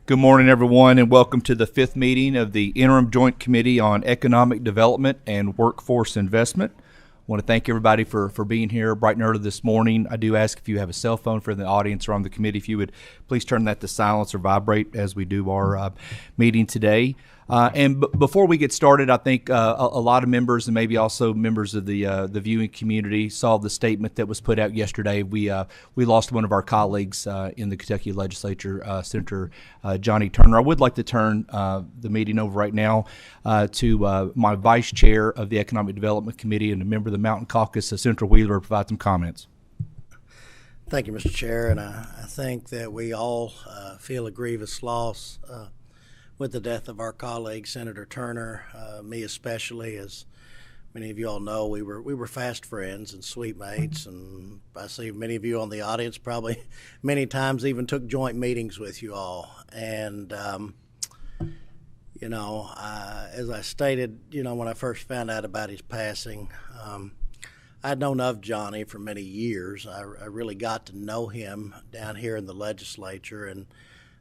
Good morning, everyone, and welcome to the fifth meeting of the Interim Joint Committee on Economic Development and Workforce Investment. I want to thank everybody for being here bright and early this morning. I do ask if you have a cell phone for the audience or on the committee, if you would please turn that to silence or vibrate as we do our meeting today. Before we get started, I think a lot of members and maybe also members of the viewing community saw the statement that was put out yesterday. We lost one of our colleagues in the Kentucky legislature, Senator Johnny Turner. I would like to turn the meeting over right now to my vice chair of the Economic Development Committee and a member of the Mountain Caucus, Senator Wheeler, to provide some comments. Thank you, Mr. Chair, and I think that we all feel a grievous loss with the death of our colleague, Senator Turner, me especially. As many of you all know, we were fast friends and sweet mates, and I see many of you on the audience probably many times even took joint meetings with you all. And, as I stated, when I first found out about his passing, I'd known of Johnny for many years. I really got to know him down here in the legislature, and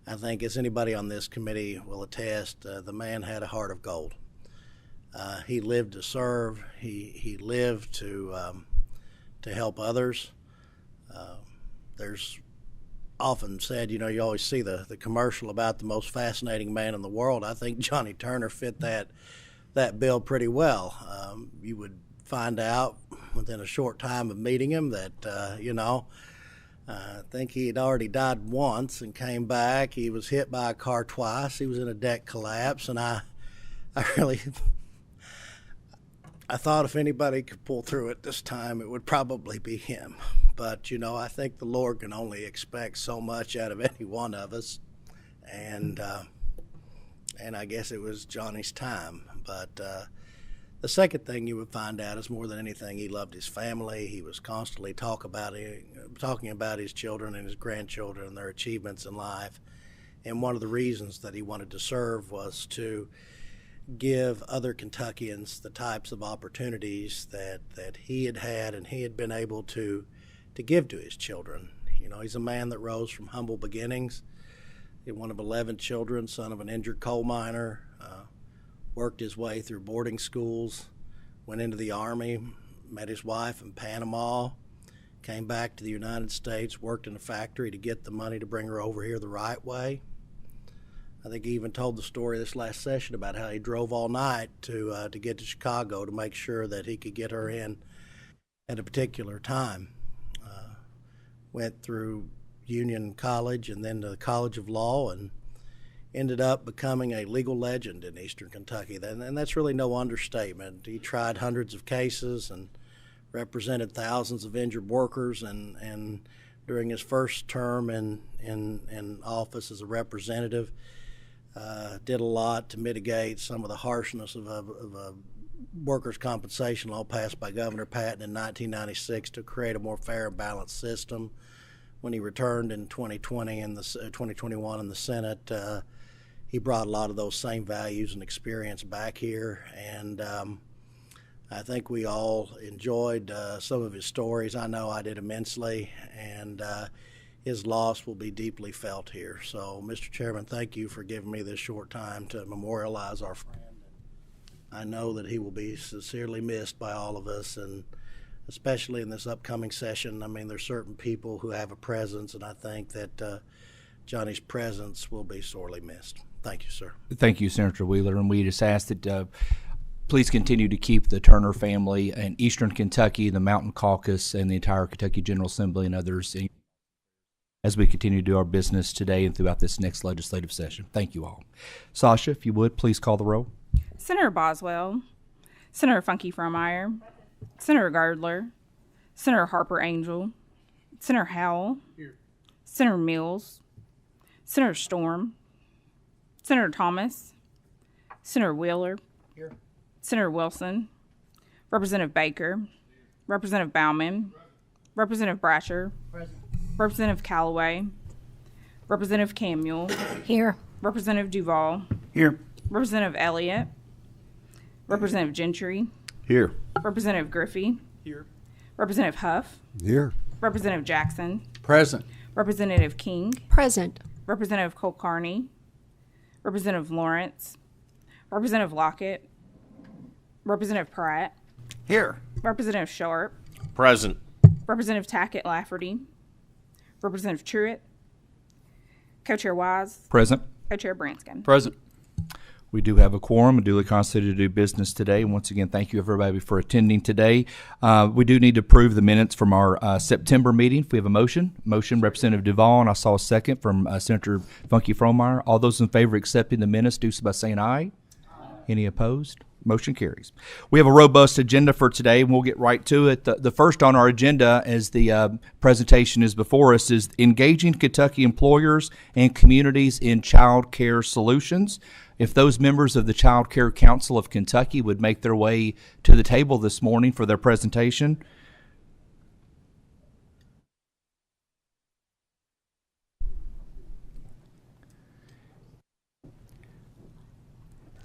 I think, as anybody on this committee will attest, the man had a heart of gold. He lived to serve. He lived to help others. There's often said, you always see the commercial about the most fascinating man in the world. I think Johnny Turner fit that bill pretty well. You would find out within a short time of meeting him that, I think he had already died once and came back. He was hit by a car twice. He was in a deck collapse, and I thought if anybody could pull through it this time, it would probably be him. But, I think the Lord can only expect so much out of any one of us, and I guess it was Johnny's time. But the second thing you would find out is, more than anything, he loved his family. He was constantly talking about his children and his grandchildren and their achievements in life. And one of the reasons that he wanted to serve was to give other Kentuckians the types of opportunities that he had and he had been able to give to his children. He's a man that rose from humble beginnings. He's one of 11 children, son of an injured coal miner. Worked his way through boarding schools, went into the Army, met his wife in Panama, came back to the United States, worked in a factory to get the money to bring her over here the right way. I think he even told the story this last session about how he drove all night to get to Chicago to make sure that he could get her in at a particular time. Went through Union College and then to the College of Law, and ended up becoming a legal legend in Eastern Kentucky. And that's really no understatement. He tried hundreds of cases and represented thousands of injured workers, and during his first term in office as a representative, did a lot to mitigate some of the harshness of a workers' compensation law passed by Governor Patton in 1996 to create a more fair and balanced system. When he returned in 2020 and 2021 in the Senate, he brought a lot of those same values and experience back here, and I think we all enjoyed some of his stories. I know I did immensely, and his loss will be deeply felt here. So, Mr. Chairman, thank you for giving me this short time to memorialize our friend. I know that he will be sincerely missed by all of us, and especially in this upcoming session. I mean, there's certain people who have a presence, and I think that Johnny's presence will be sorely missed. Thank you, sir. Thank you, Senator Wheeler. And we just ask that please continue to keep the Turner family and Eastern Kentucky, the Mountain Caucus, and the entire Kentucky General Assembly and others as we continue to do our business today and throughout this next legislative session. Thank you all. Sasha, if you would, please call the roll. Senator Boswell, Senator Funky Fromeyer, Senator Gardler, Senator Harper Angel, Senator Howell, here. Senator Mills, Senator Storm, Senator Thomas, Senator Wheeler, here. Senator Wilson, Representative Baker, Representative Bauman, Representative Brasher, present. Representative Callaway, Representative Camuel, here. Representative Duval, here. Representative Elliott, Representative Gentry, here. Representative Griffey, here. Representative Huff, here. Representative Jackson, present. Representative King, Present. Representative Cole Carney, Representative Lawrence, Representative Lockett, Representative Pratt, Here. Representative Sharp, Present. Representative Tackett Lafferty, Representative Truitt, Co-Chair Wise, Present. Co-Chair Branscombe. Present. We do have a quorum, a duly constituted to do business today. And once again, thank you everybody for attending today. We do need to approve the minutes from our September meeting. If we have a motion, Representative Duvall, and I saw a second from Senator Funky Fromeyer. All those in favor of accepting the minutes do so by saying aye. Any opposed? Motion carries. We have a robust agenda for today, and we'll get right to it. The first on our agenda, as the presentation is before us, is engaging Kentucky employers and communities in child care solutions. If those members of the Child Care Council of Kentucky would make their way to the table this morning for their presentation.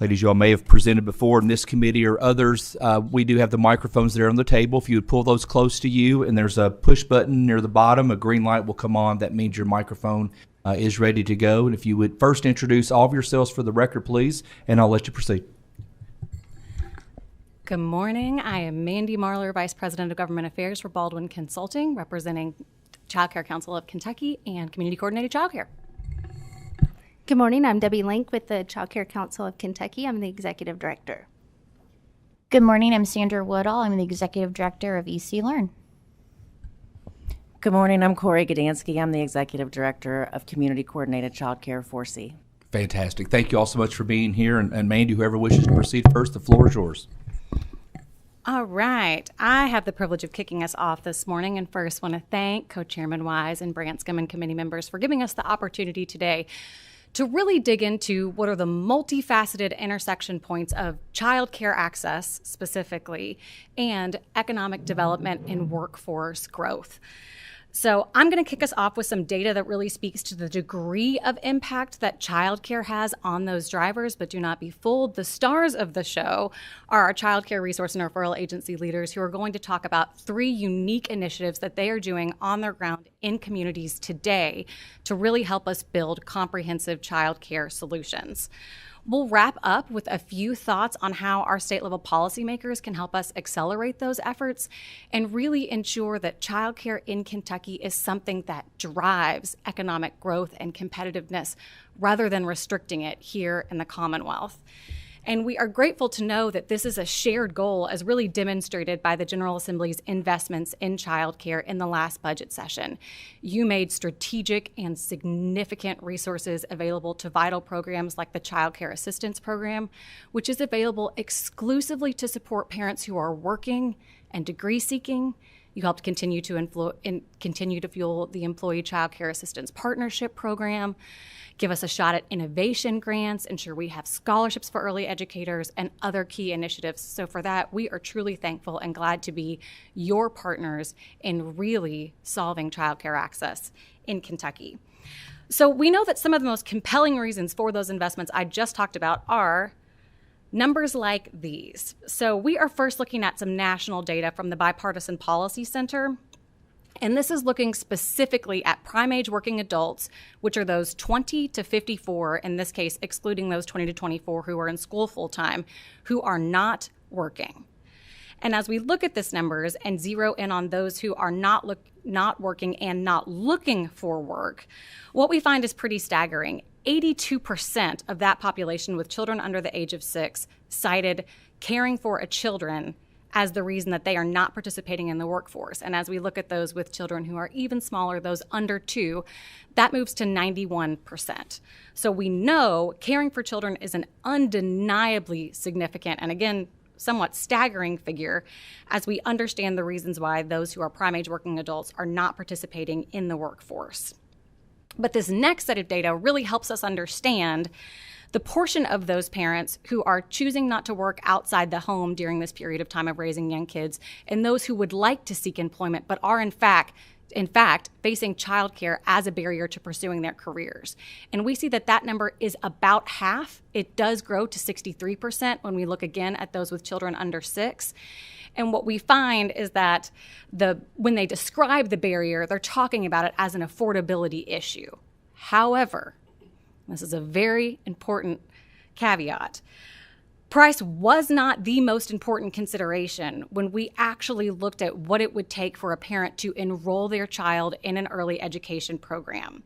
Ladies, you all may have presented before in this committee or others. We do have the microphones there on the table. If you would pull those close to you, and there's a push button near the bottom, a green light will come on. That means your microphone is ready to go. And if you would first introduce all of yourselves for the record, please, and I'll let you proceed. Good morning. I am Mandy Marler, Vice President of Government Affairs for Baldwin Consulting, representing Child Care Council of Kentucky and Community Coordinated Child Care. Good morning. I'm Debbie Link with the Child Care Council of Kentucky. I'm the Executive Director. Good morning. I'm Sandra Woodall. I'm the Executive Director of EC Learn. Good morning. I'm Corey Gdansky. I'm the Executive Director of Community Coordinated Child Care 4C. Fantastic. Thank you all so much for being here. And Mandy, whoever wishes to proceed first, the floor is yours. All right. I have the privilege of kicking us off this morning, and first want to thank Co-Chairman Wise and Branscombe and committee members for giving us the opportunity today to really dig into what are the multifaceted intersection points of child care access specifically and economic development and workforce growth. So I'm going to kick us off with some data that really speaks to the degree of impact that childcare has on those drivers, but do not be fooled. The stars of the show are our child care resource and referral agency leaders who are going to talk about 3 unique initiatives that they are doing on their ground in communities today to really help us build comprehensive child care solutions. We'll wrap up with a few thoughts on how our state-level policymakers can help us accelerate those efforts and really ensure that childcare in Kentucky is something that drives economic growth and competitiveness rather than restricting it here in the Commonwealth. And we are grateful to know that this is a shared goal as really demonstrated by the General Assembly's investments in childcare in the last budget session. You made strategic and significant resources available to vital programs like the Child Care Assistance Program, which is available exclusively to support parents who are working and degree seeking. You helped continue to fuel the Employee Child Care Assistance Partnership Program, give us a shot at innovation grants, ensure we have scholarships for early educators, and other key initiatives. So for that, we are truly thankful and glad to be your partners in really solving childcare access in Kentucky. So we know that some of the most compelling reasons for those investments I just talked about are numbers like these. So we are first looking at some national data from the Bipartisan Policy Center. And this is looking specifically at prime age working adults, which are those 20 to 54, in this case, excluding those 20 to 24 who are in school full time, who are not working. And as we look at these numbers and zero in on those who are not working and not looking for work, what we find is pretty staggering. 82% of that population with children under the age of 6 cited caring for a children as the reason that they are not participating in the workforce. And as we look at those with children who are even smaller, those under 2, that moves to 91%. So we know caring for children is an undeniably significant and, again, somewhat staggering figure as we understand the reasons why those who are prime age working adults are not participating in the workforce. But this next set of data really helps us understand the portion of those parents who are choosing not to work outside the home during this period of time of raising young kids, and those who would like to seek employment but are in fact facing childcare as a barrier to pursuing their careers. And we see that that number is about half. It does grow to 63% when we look again at those with children under 6. And what we find is that when they describe the barrier, they're talking about it as an affordability issue. However, This is a very important caveat. Price was not the most important consideration when we actually looked at what it would take for a parent to enroll their child in an early education program.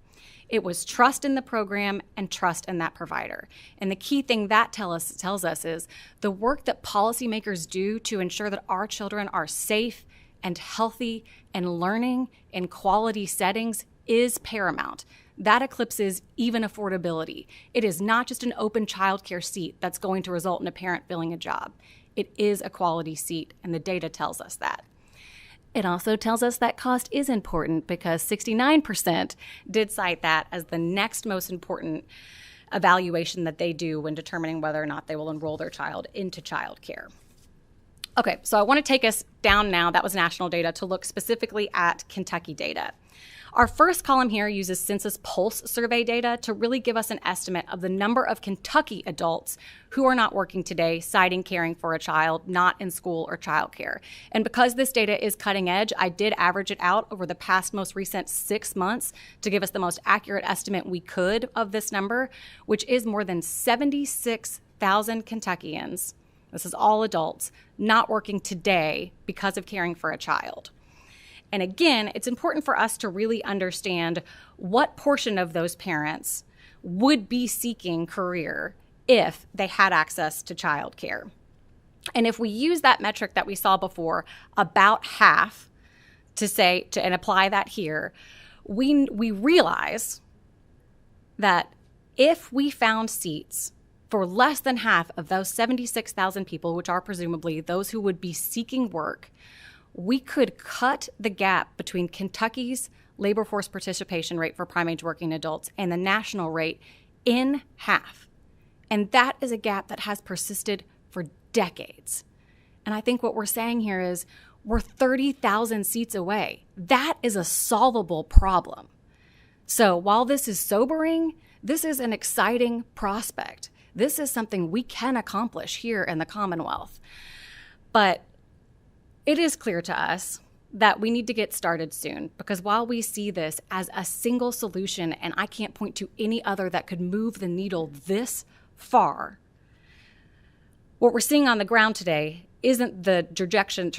It was trust in the program and trust in that provider. And the key thing that tells us is the work that policymakers do to ensure that our children are safe and healthy and learning in quality settings is paramount. That eclipses even affordability. It is not just an open childcare seat that's going to result in a parent filling a job. It is a quality seat, and the data tells us that. It also tells us that cost is important because 69% did cite that as the next most important evaluation that they do when determining whether or not they will enroll their child into childcare. Okay, so I want to take us down now, that was national data, to look specifically at Kentucky data. Our first column here uses Census Pulse survey data to really give us an estimate of the number of Kentucky adults who are not working today, citing caring for a child not in school or childcare. And because this data is cutting edge, I did average it out over the past most recent 6 months to give us the most accurate estimate we could of this number, which is more than 76,000 Kentuckians, this is all adults, not working today because of caring for a child. And again, it's important for us to really understand what portion of those parents would be seeking career if they had access to childcare. And if we use that metric that we saw before, about half, and apply that here, we realize that if we found seats for less than half of those 76,000 people, which are presumably those who would be seeking work, we could cut the gap between Kentucky's labor force participation rate for prime age working adults and the national rate in half. And that is a gap that has persisted for decades. And I think what we're saying here is we're 30,000 seats away. That is a solvable problem. So while this is sobering, this is an exciting prospect. This is something we can accomplish here in the Commonwealth. But it is clear to us that we need to get started soon, because while we see this as a single solution, and I can't point to any other that could move the needle this far, what we're seeing on the ground today isn't the trajectory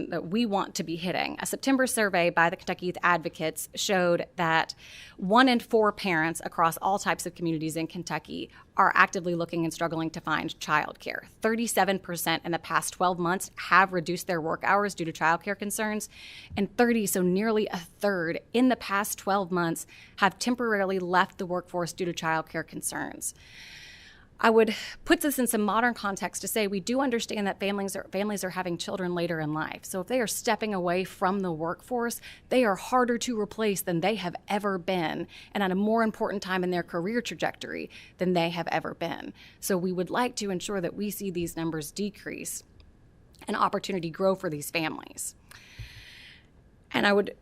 that we want to be hitting. A September survey by the Kentucky Youth Advocates showed that 1 in 4 parents across all types of communities in Kentucky are actively looking and struggling to find childcare. 37% in the past 12 months have reduced their work hours due to childcare concerns, and so nearly a third in the past 12 months have temporarily left the workforce due to childcare concerns. I would put this in some modern context to say we do understand that families are having children later in life. So if they are stepping away from the workforce, they are harder to replace than they have ever been, and at a more important time in their career trajectory than they have ever been. So we would like to ensure that we see these numbers decrease and opportunity grow for these families. And I would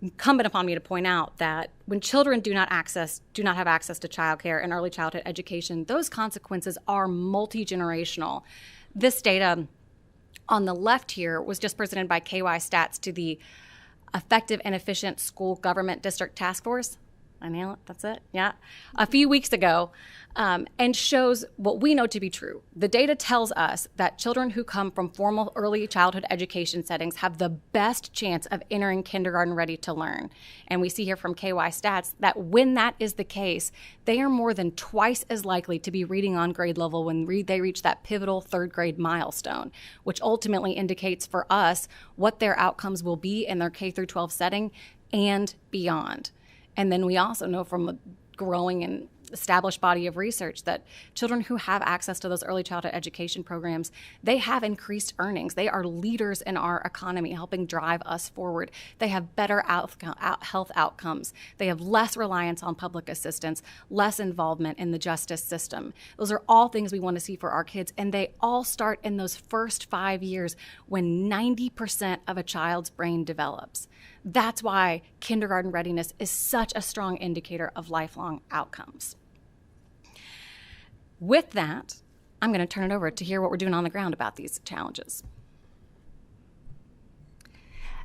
incumbent upon me to point out that when children do not have access to childcare and early childhood education, those consequences are multi-generational. This data on the left here was just presented by KY Stats to the Effective and Efficient School Government District Task Force. I nail it, that's it, yeah. A few weeks ago, and shows what we know to be true. The data tells us that children who come from formal early childhood education settings have the best chance of entering kindergarten ready to learn. And we see here from KY Stats that when that is the case, they are more than twice as likely to be reading on grade level when they reach that pivotal 3rd grade milestone, which ultimately indicates for us what their outcomes will be in their K through 12 setting and beyond. And then we also know from a growing and established body of research that children who have access to those early childhood education programs, they have increased earnings. They are leaders in our economy, helping drive us forward. They have better health outcomes. They have less reliance on public assistance, less involvement in the justice system. Those are all things we want to see for our kids, and they all start in those first 5 years when 90% of a child's brain develops. That's why kindergarten readiness is such a strong indicator of lifelong outcomes. With that, I'm going to turn it over to hear what we're doing on the ground about these challenges.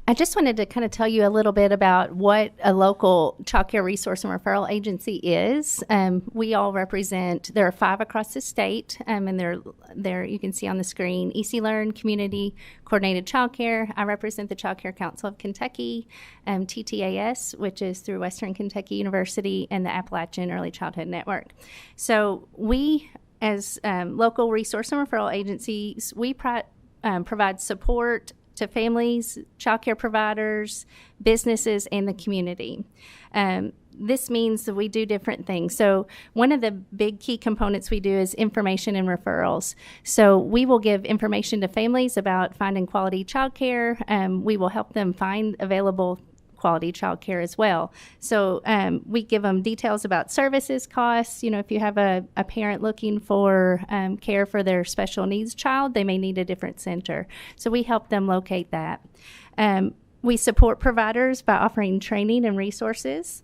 I just wanted to kind of tell you a little bit about what a local child care resource and referral agency is. We all represent, there are 5 across the state, and they're you can see on the screen, EC Learn, Community Coordinated Child Care. I represent the Child Care Council of Kentucky, TTAS, which is through Western Kentucky University, and the Appalachian Early Childhood Network. So we, as local resource and referral agencies, we provide support to families, child care providers, businesses, and the community. This means that we do different things. So one of the big key components we do is information and referrals. So we will give information to families about finding quality child care. We will help them find available quality child care as well. So we give them details about services costs. You know, if you have a parent looking for care for their special needs child, they may need a different center. So we help them locate that. We support providers by offering training and resources,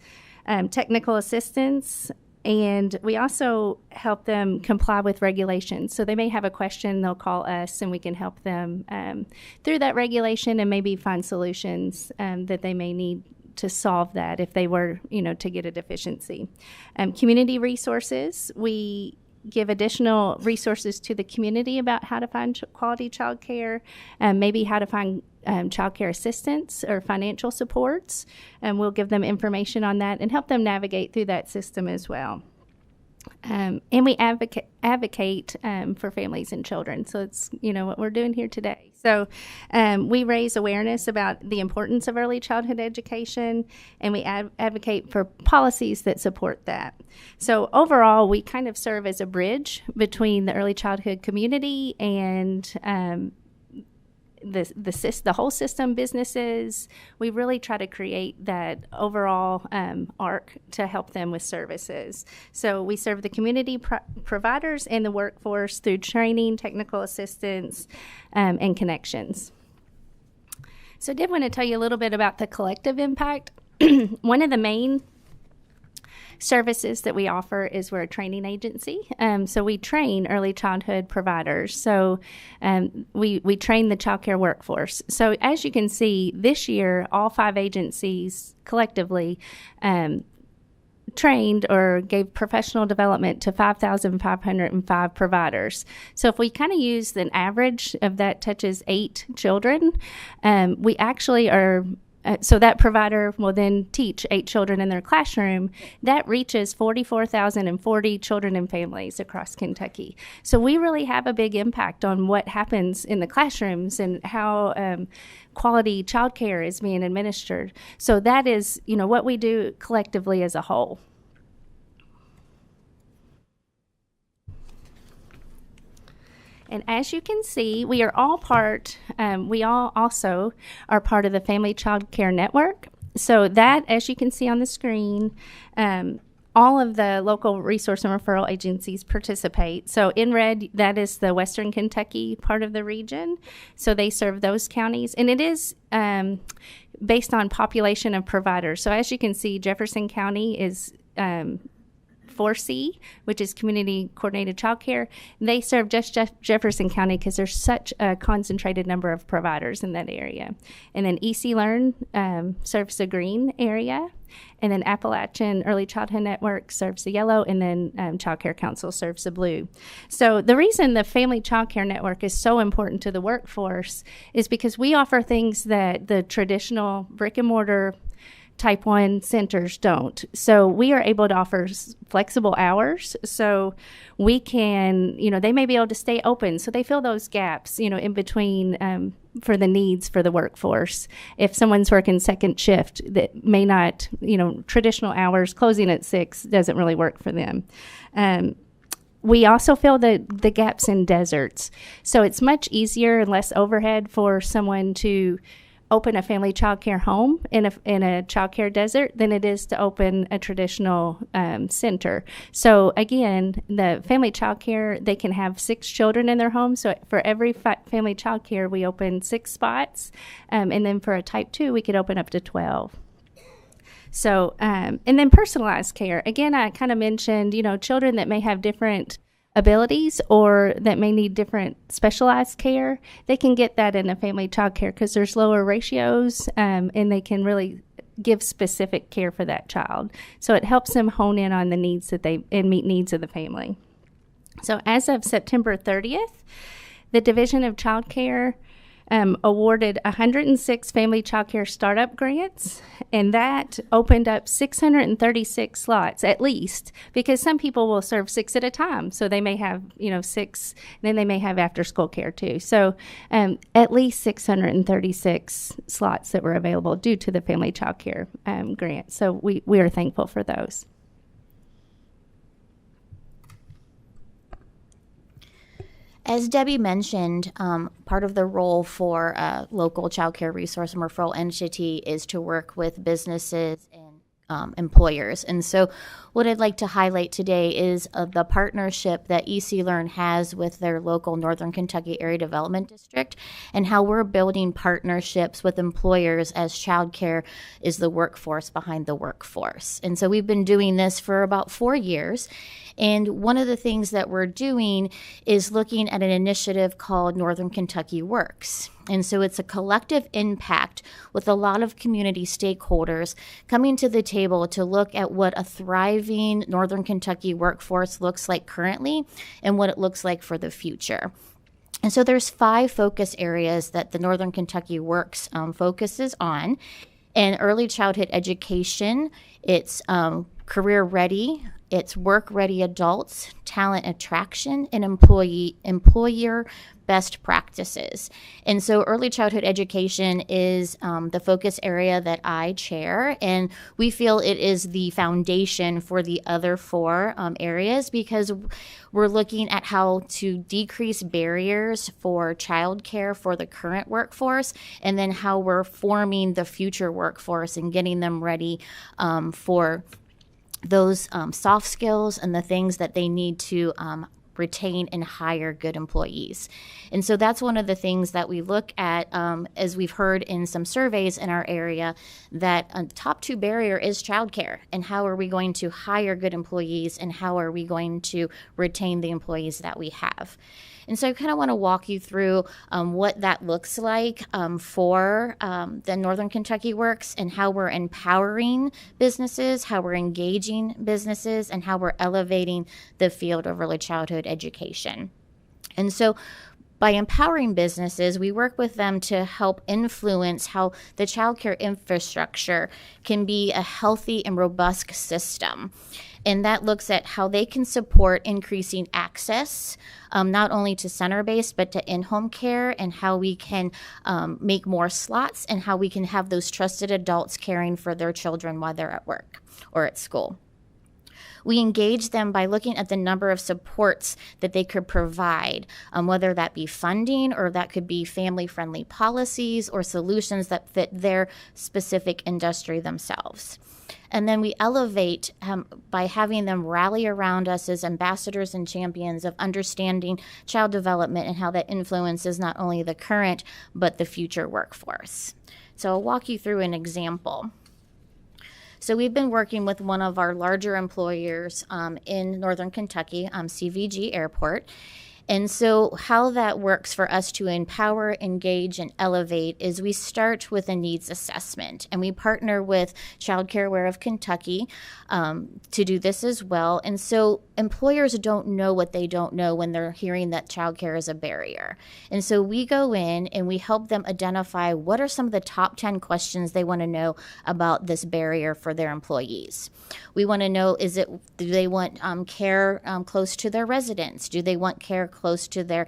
technical assistance, and we also help them comply with regulations. So they may have a question, they'll call us, and we can help them through that regulation and maybe find solutions that they may need to solve that if they were, to get a deficiency. Community resources, we give additional resources to the community about how to find quality child care, maybe how to find child care assistance or financial supports, and we'll give them information on that and help them navigate through that system as well. And we advocate for families and children. So it's, what we're doing here today. So we raise awareness about the importance of early childhood education, and we advocate for policies that support that. So overall, we kind of serve as a bridge between the early childhood community and the whole system, businesses. We really try to create that overall arc to help them with services. So we serve the community providers and the workforce through training, technical assistance, and connections. So I did want to tell you a little bit about the collective impact. One of the main services that we offer is we're a training agency. So we train early childhood providers. So we train the child care workforce. So as you can see, this year, all 5 agencies collectively trained or gave professional development to 5,505 providers. So if we kind of use an average of that touches 8 children, we actually are so that provider will then teach 8 children in their classroom. That reaches 44,040 children and families across Kentucky. So we really have a big impact on what happens in the classrooms and how quality child care is being administered. So that is, what we do collectively as a whole. And as you can see, we are all we all also are part of the Family Child Care Network. So that, as you can see on the screen, all of the local resource and referral agencies participate. So in red, that is the Western Kentucky part of the region. So they serve those counties. And it is based on population of providers. So as you can see, Jefferson County is 4C, which is Community Coordinated Child Care. They serve just Jefferson County because there's such a concentrated number of providers in that area. And then EC Learn serves the green area. And then Appalachian Early Childhood Network serves the yellow, and then Child Care Council serves the blue. So the reason the Family Child Care Network is so important to the workforce is because we offer things that the traditional brick and mortar Type 1 centers don't. So we are able to offer flexible hours. So we can, they may be able to stay open. So they fill those gaps, in between for the needs for the workforce. If someone's working second shift that may not, traditional hours, closing at 6 doesn't really work for them. We also fill the gaps in deserts. So it's much easier and less overhead for someone to open a family child care home in a child care desert than it is to open a traditional center. So again, the family child care, they can have 6 children in their home. So for every family child care, we open 6 spots. And then for a type 2, we could open up to 12. So, and then personalized care. Again, I kind of mentioned, children that may have different abilities or that may need different specialized care, they can get that in a family child care because there's lower ratios, and they can really give specific care for that child. So it helps them hone in on the needs and meet needs of the family. So as of September 30th, the Division of Child Care awarded 106 family child care startup grants, and that opened up 636 slots at least, because some people will serve 6 at a time. So they may have, 6, then they may have after school care too. So at least 636 slots that were available due to the family child care grant. So we are thankful for those. As Debbie mentioned, part of the role for a local child care resource and referral entity is to work with businesses and employers. And so what I'd like to highlight today is the partnership that EC Learn has with their local Northern Kentucky Area Development District, and how we're building partnerships with employers as childcare is the workforce behind the workforce. And so we've been doing this for about 4 years. And one of the things that we're doing is looking at an initiative called Northern Kentucky Works. And so it's a collective impact with a lot of community stakeholders coming to the table to look at what a thriving Northern Kentucky workforce looks like currently and what it looks like for the future. And so there's 5 focus areas that the Northern Kentucky Works focuses on. And early childhood education, it's career ready, it's work-ready adults, talent attraction, and employer best practices. And so early childhood education is the focus area that I chair, and we feel it is the foundation for the other 4 areas, because we're looking at how to decrease barriers for childcare for the current workforce, and then how we're forming the future workforce and getting them ready for those soft skills and the things that they need to retain and hire good employees. And so that's one of the things that we look at, as we've heard in some surveys in our area, that a top 2 barrier is childcare. And how are we going to hire good employees, and how are we going to retain the employees that we have? And so I kind of want to walk you through what that looks like for the Northern Kentucky Works, and how we're empowering businesses, how we're engaging businesses, and how we're elevating the field of early childhood education. And so by empowering businesses, we work with them to help influence how the childcare infrastructure can be a healthy and robust system. And that looks at how they can support increasing access, not only to center-based, but to in-home care, and how we can make more slots, and how we can have those trusted adults caring for their children while they're at work or at school. We engage them by looking at the number of supports that they could provide, whether that be funding, or that could be family-friendly policies or solutions that fit their specific industry themselves. And then we elevate by having them rally around us as ambassadors and champions of understanding child development, and how that influences not only the current but the future workforce. So I'll walk you through an example. So we've been working with one of our larger employers in Northern Kentucky, CVG Airport. And so how that works for us to empower, engage, and elevate is we start with a needs assessment, and we partner with Child Care Aware of Kentucky to do this as well. And so employers don't know what they don't know when they're hearing that childcare is a barrier. And so we go in and we help them identify what are some of the top 10 questions they want to know about this barrier for their employees. We want to know, do they want care close to their residence? Do they want care close to their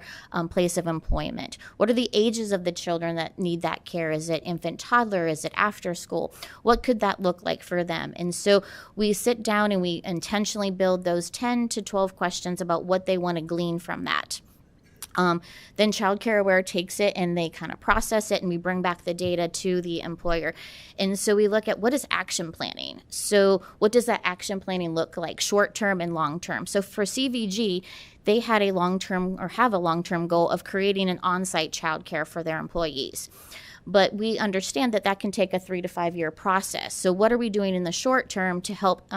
place of employment? What are the ages of the children that need that care? Is it infant, toddler? Is it after school? What could that look like for them? And so we sit down and we intentionally build those 10 to 12 questions about what they want to glean from that. Then Child Care Aware takes it and they kind of process it, and we bring back the data to the employer. And so we look at what is action planning. So what does that action planning look like, short-term and long-term? So for CVG, they had a long-term, or have a long-term goal of creating an on-site child care for their employees. but we understand that that can take a 3 to 5 year process. So what are we doing in the short term to help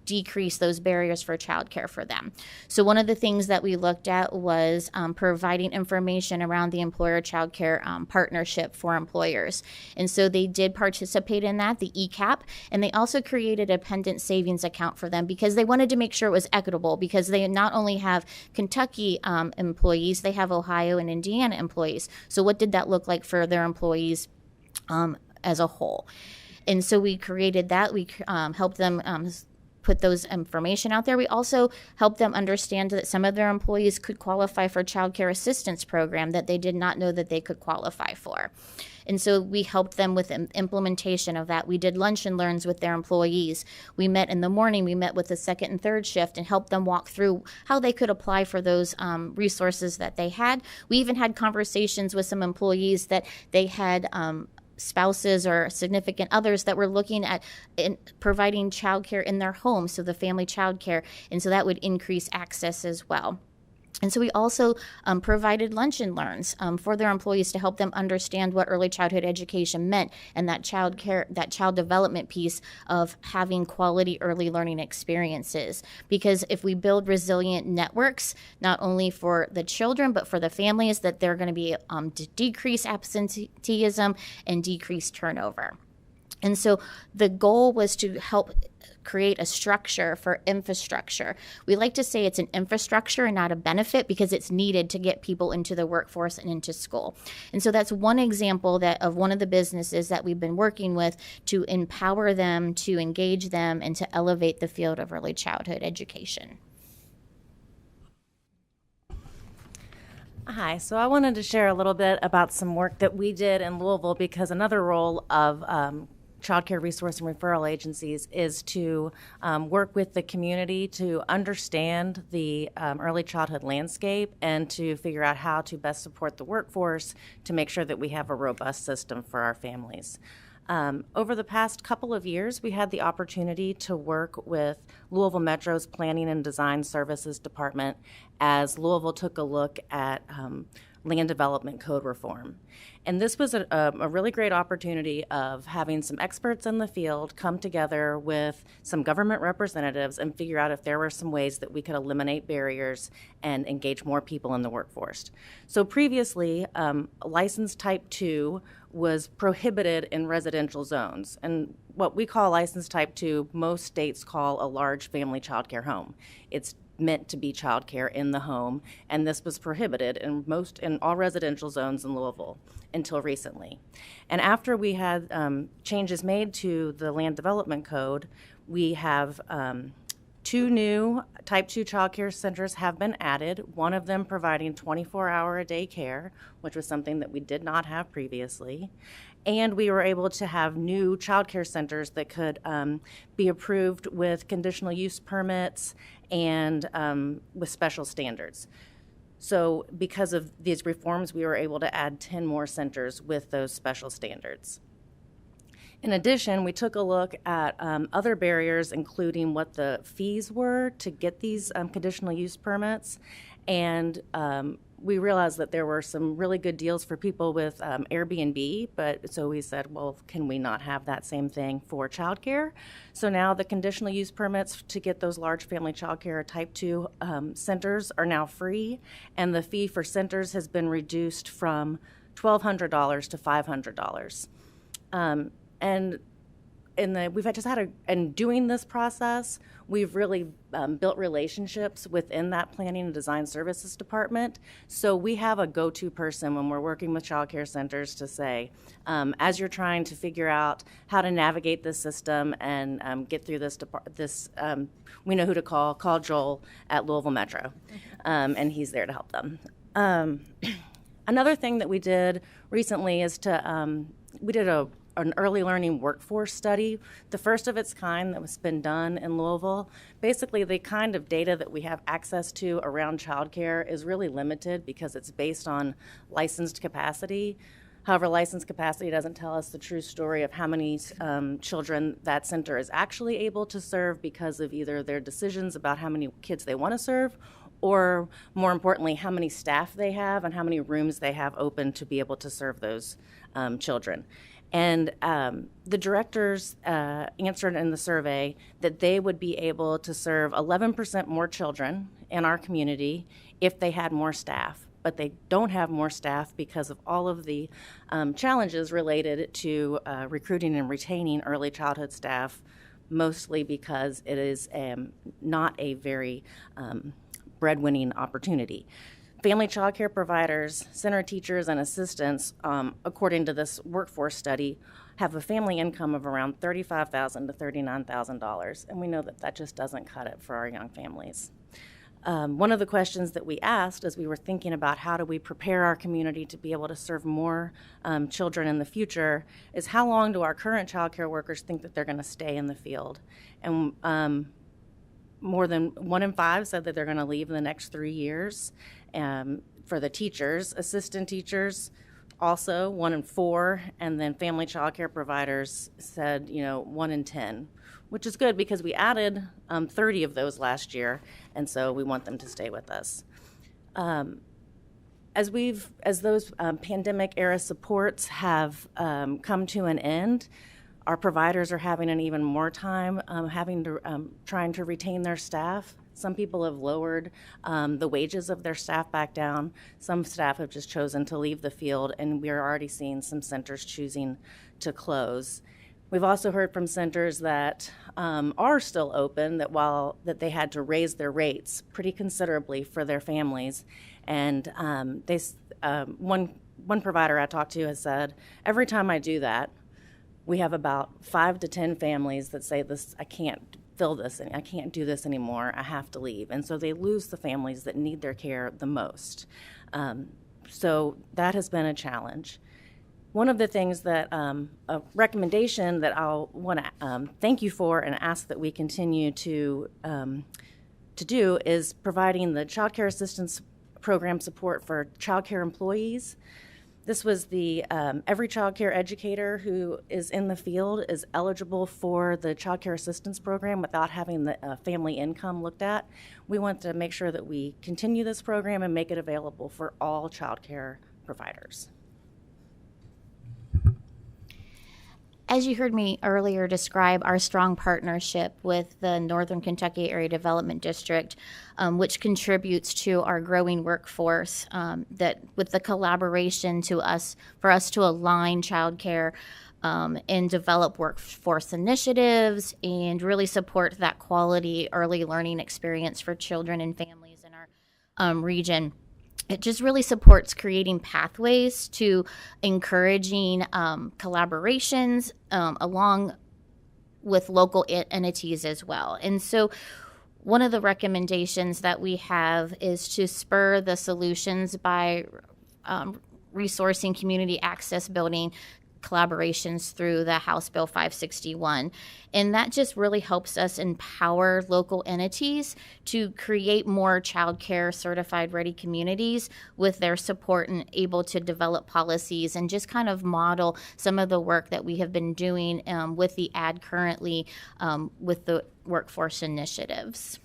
decrease those barriers for childcare for them? So one of the things that we looked at was providing information around the employer-child care partnership for employers. And so they did participate in that, the ECAP, and they also created a dependent savings account for them because they wanted to make sure it was equitable, because they not only have Kentucky employees, they have Ohio and Indiana employees. So what did that look like for their employees as a whole? And so we created that. We helped them put those information out there. We also helped them understand that some of their employees could qualify for child care assistance program that they did not know that they could qualify for. And so we helped them with implementation of that. We did lunch and learns with their employees. We met in the morning. We met with the second and third shift and helped them walk through how they could apply for those resources that they had. We even had conversations with some employees that they had spouses or significant others that were looking at providing childcare in their home, so the family childcare, and so that would increase access as well. And so we also provided lunch and learns for their employees to help them understand what early childhood education meant, and that child development piece of having quality early learning experiences. Because if we build resilient networks, not only for the children but for the families, that they're going to be to decrease absenteeism and decrease turnover. And so the goal was to help create a structure for infrastructure. We like to say it's an infrastructure and not a benefit, because it's needed to get people into the workforce and into school. And so that's one example of one of the businesses that we've been working with to empower them, to engage them, and to elevate the field of early childhood education. Hi, so I wanted to share a little bit about some work that we did in Louisville, because another role of child care resource and referral agencies is to work with the community to understand the early childhood landscape and to figure out how to best support the workforce to make sure that we have a robust system for our families. Over the past couple of years, we had the opportunity to work with Louisville Metro's Planning and Design Services Department as Louisville took a look at land development code reform. And this was a really great opportunity of having some experts in the field come together with some government representatives and figure out if there were some ways that we could eliminate barriers and engage more people in the workforce. So previously, license type 2 was prohibited in residential zones. And what we call license type 2, most states call a large family child care home. It's meant to be child care in the home, and this was prohibited in all residential zones in Louisville until recently. And after we had changes made to the land development code, we have 2 new type 2 child care centers have been added, one of them providing 24-hour-a-day care, which was something that we did not have previously. And we were able to have new child care centers that could be approved with conditional use permits and with special standards. So because of these reforms, we were able to add 10 more centers with those special standards. In addition, we took a look at other barriers, including what the fees were to get these conditional use permits, and we realized that there were some really good deals for people with Airbnb, but so we said, well, can we not have that same thing for childcare? So now the conditional use permits to get those large family childcare type 2 centers are now free, and the fee for centers has been reduced from $1,200 to $500. And doing this process, we've really built relationships within that planning and design services department. So we have a go-to person when we're working with child care centers to say, as you're trying to figure out how to navigate this system and get through this, we know who to call. Call Joel at Louisville Metro, and he's there to help them. Another thing that we did recently is we did an early learning workforce study, the first of its kind that was been done in Louisville. Basically, the kind of data that we have access to around childcare is really limited because it's based on licensed capacity. However, licensed capacity doesn't tell us the true story of how many children that center is actually able to serve because of either their decisions about how many kids they want to serve, or more importantly, how many staff they have and how many rooms they have open to be able to serve those children. And the directors answered in the survey that they would be able to serve 11% more children in our community if they had more staff. But they don't have more staff because of all of the challenges related to recruiting and retaining early childhood staff, mostly because it is not a very breadwinning opportunity. Family child care providers, center teachers, and assistants, according to this workforce study, have a family income of around $35,000 to $39,000, and we know that that just doesn't cut it for our young families. One of the questions that we asked as we were thinking about how do we prepare our community to be able to serve more children in the future is how long do our current child care workers think that they're going to stay in the field? And more than 1 in 5 said that they're going to leave in the next 3 years. For the teachers, assistant teachers, also 1 in 4, and then family child care providers said, 1 in 10, which is good because we added 30 of those last year, and so we want them to stay with us. As those pandemic era supports have come to an end, our providers are having an even more time trying to retain their staff. Some people have lowered the wages of their staff back down. Some staff have just chosen to leave the field, and we are already seeing some centers choosing to close. We've also heard from centers that are still open that they had to raise their rates pretty considerably for their families, and one provider I talked to has said, every time I do that, we have about 5 to 10 families that say, I can't fill this, and I can't do this anymore, I have to leave. And so they lose the families that need their care the most. So that has been a challenge. One of the things that, a recommendation that I'll want to thank you for and ask that we continue to do is providing the child care assistance program support for child care employees. This was the every child care educator who is in the field is eligible for the child care assistance program without having the family income looked at. We want to make sure that we continue this program and make it available for all child care providers. As you heard me earlier describe our strong partnership with the Northern Kentucky Area Development District, which contributes to our growing workforce, that with the collaboration for us to align childcare and develop workforce initiatives and really support that quality early learning experience for children and families in our region. It just really supports creating pathways to encouraging collaborations along with local entities as well. And so one of the recommendations that we have is to spur the solutions by resourcing community access building collaborations through the House Bill 561. And that just really helps us empower local entities to create more child care certified ready communities with their support and able to develop policies and just kind of model some of the work that we have been doing with the ad currently with the workforce initiatives.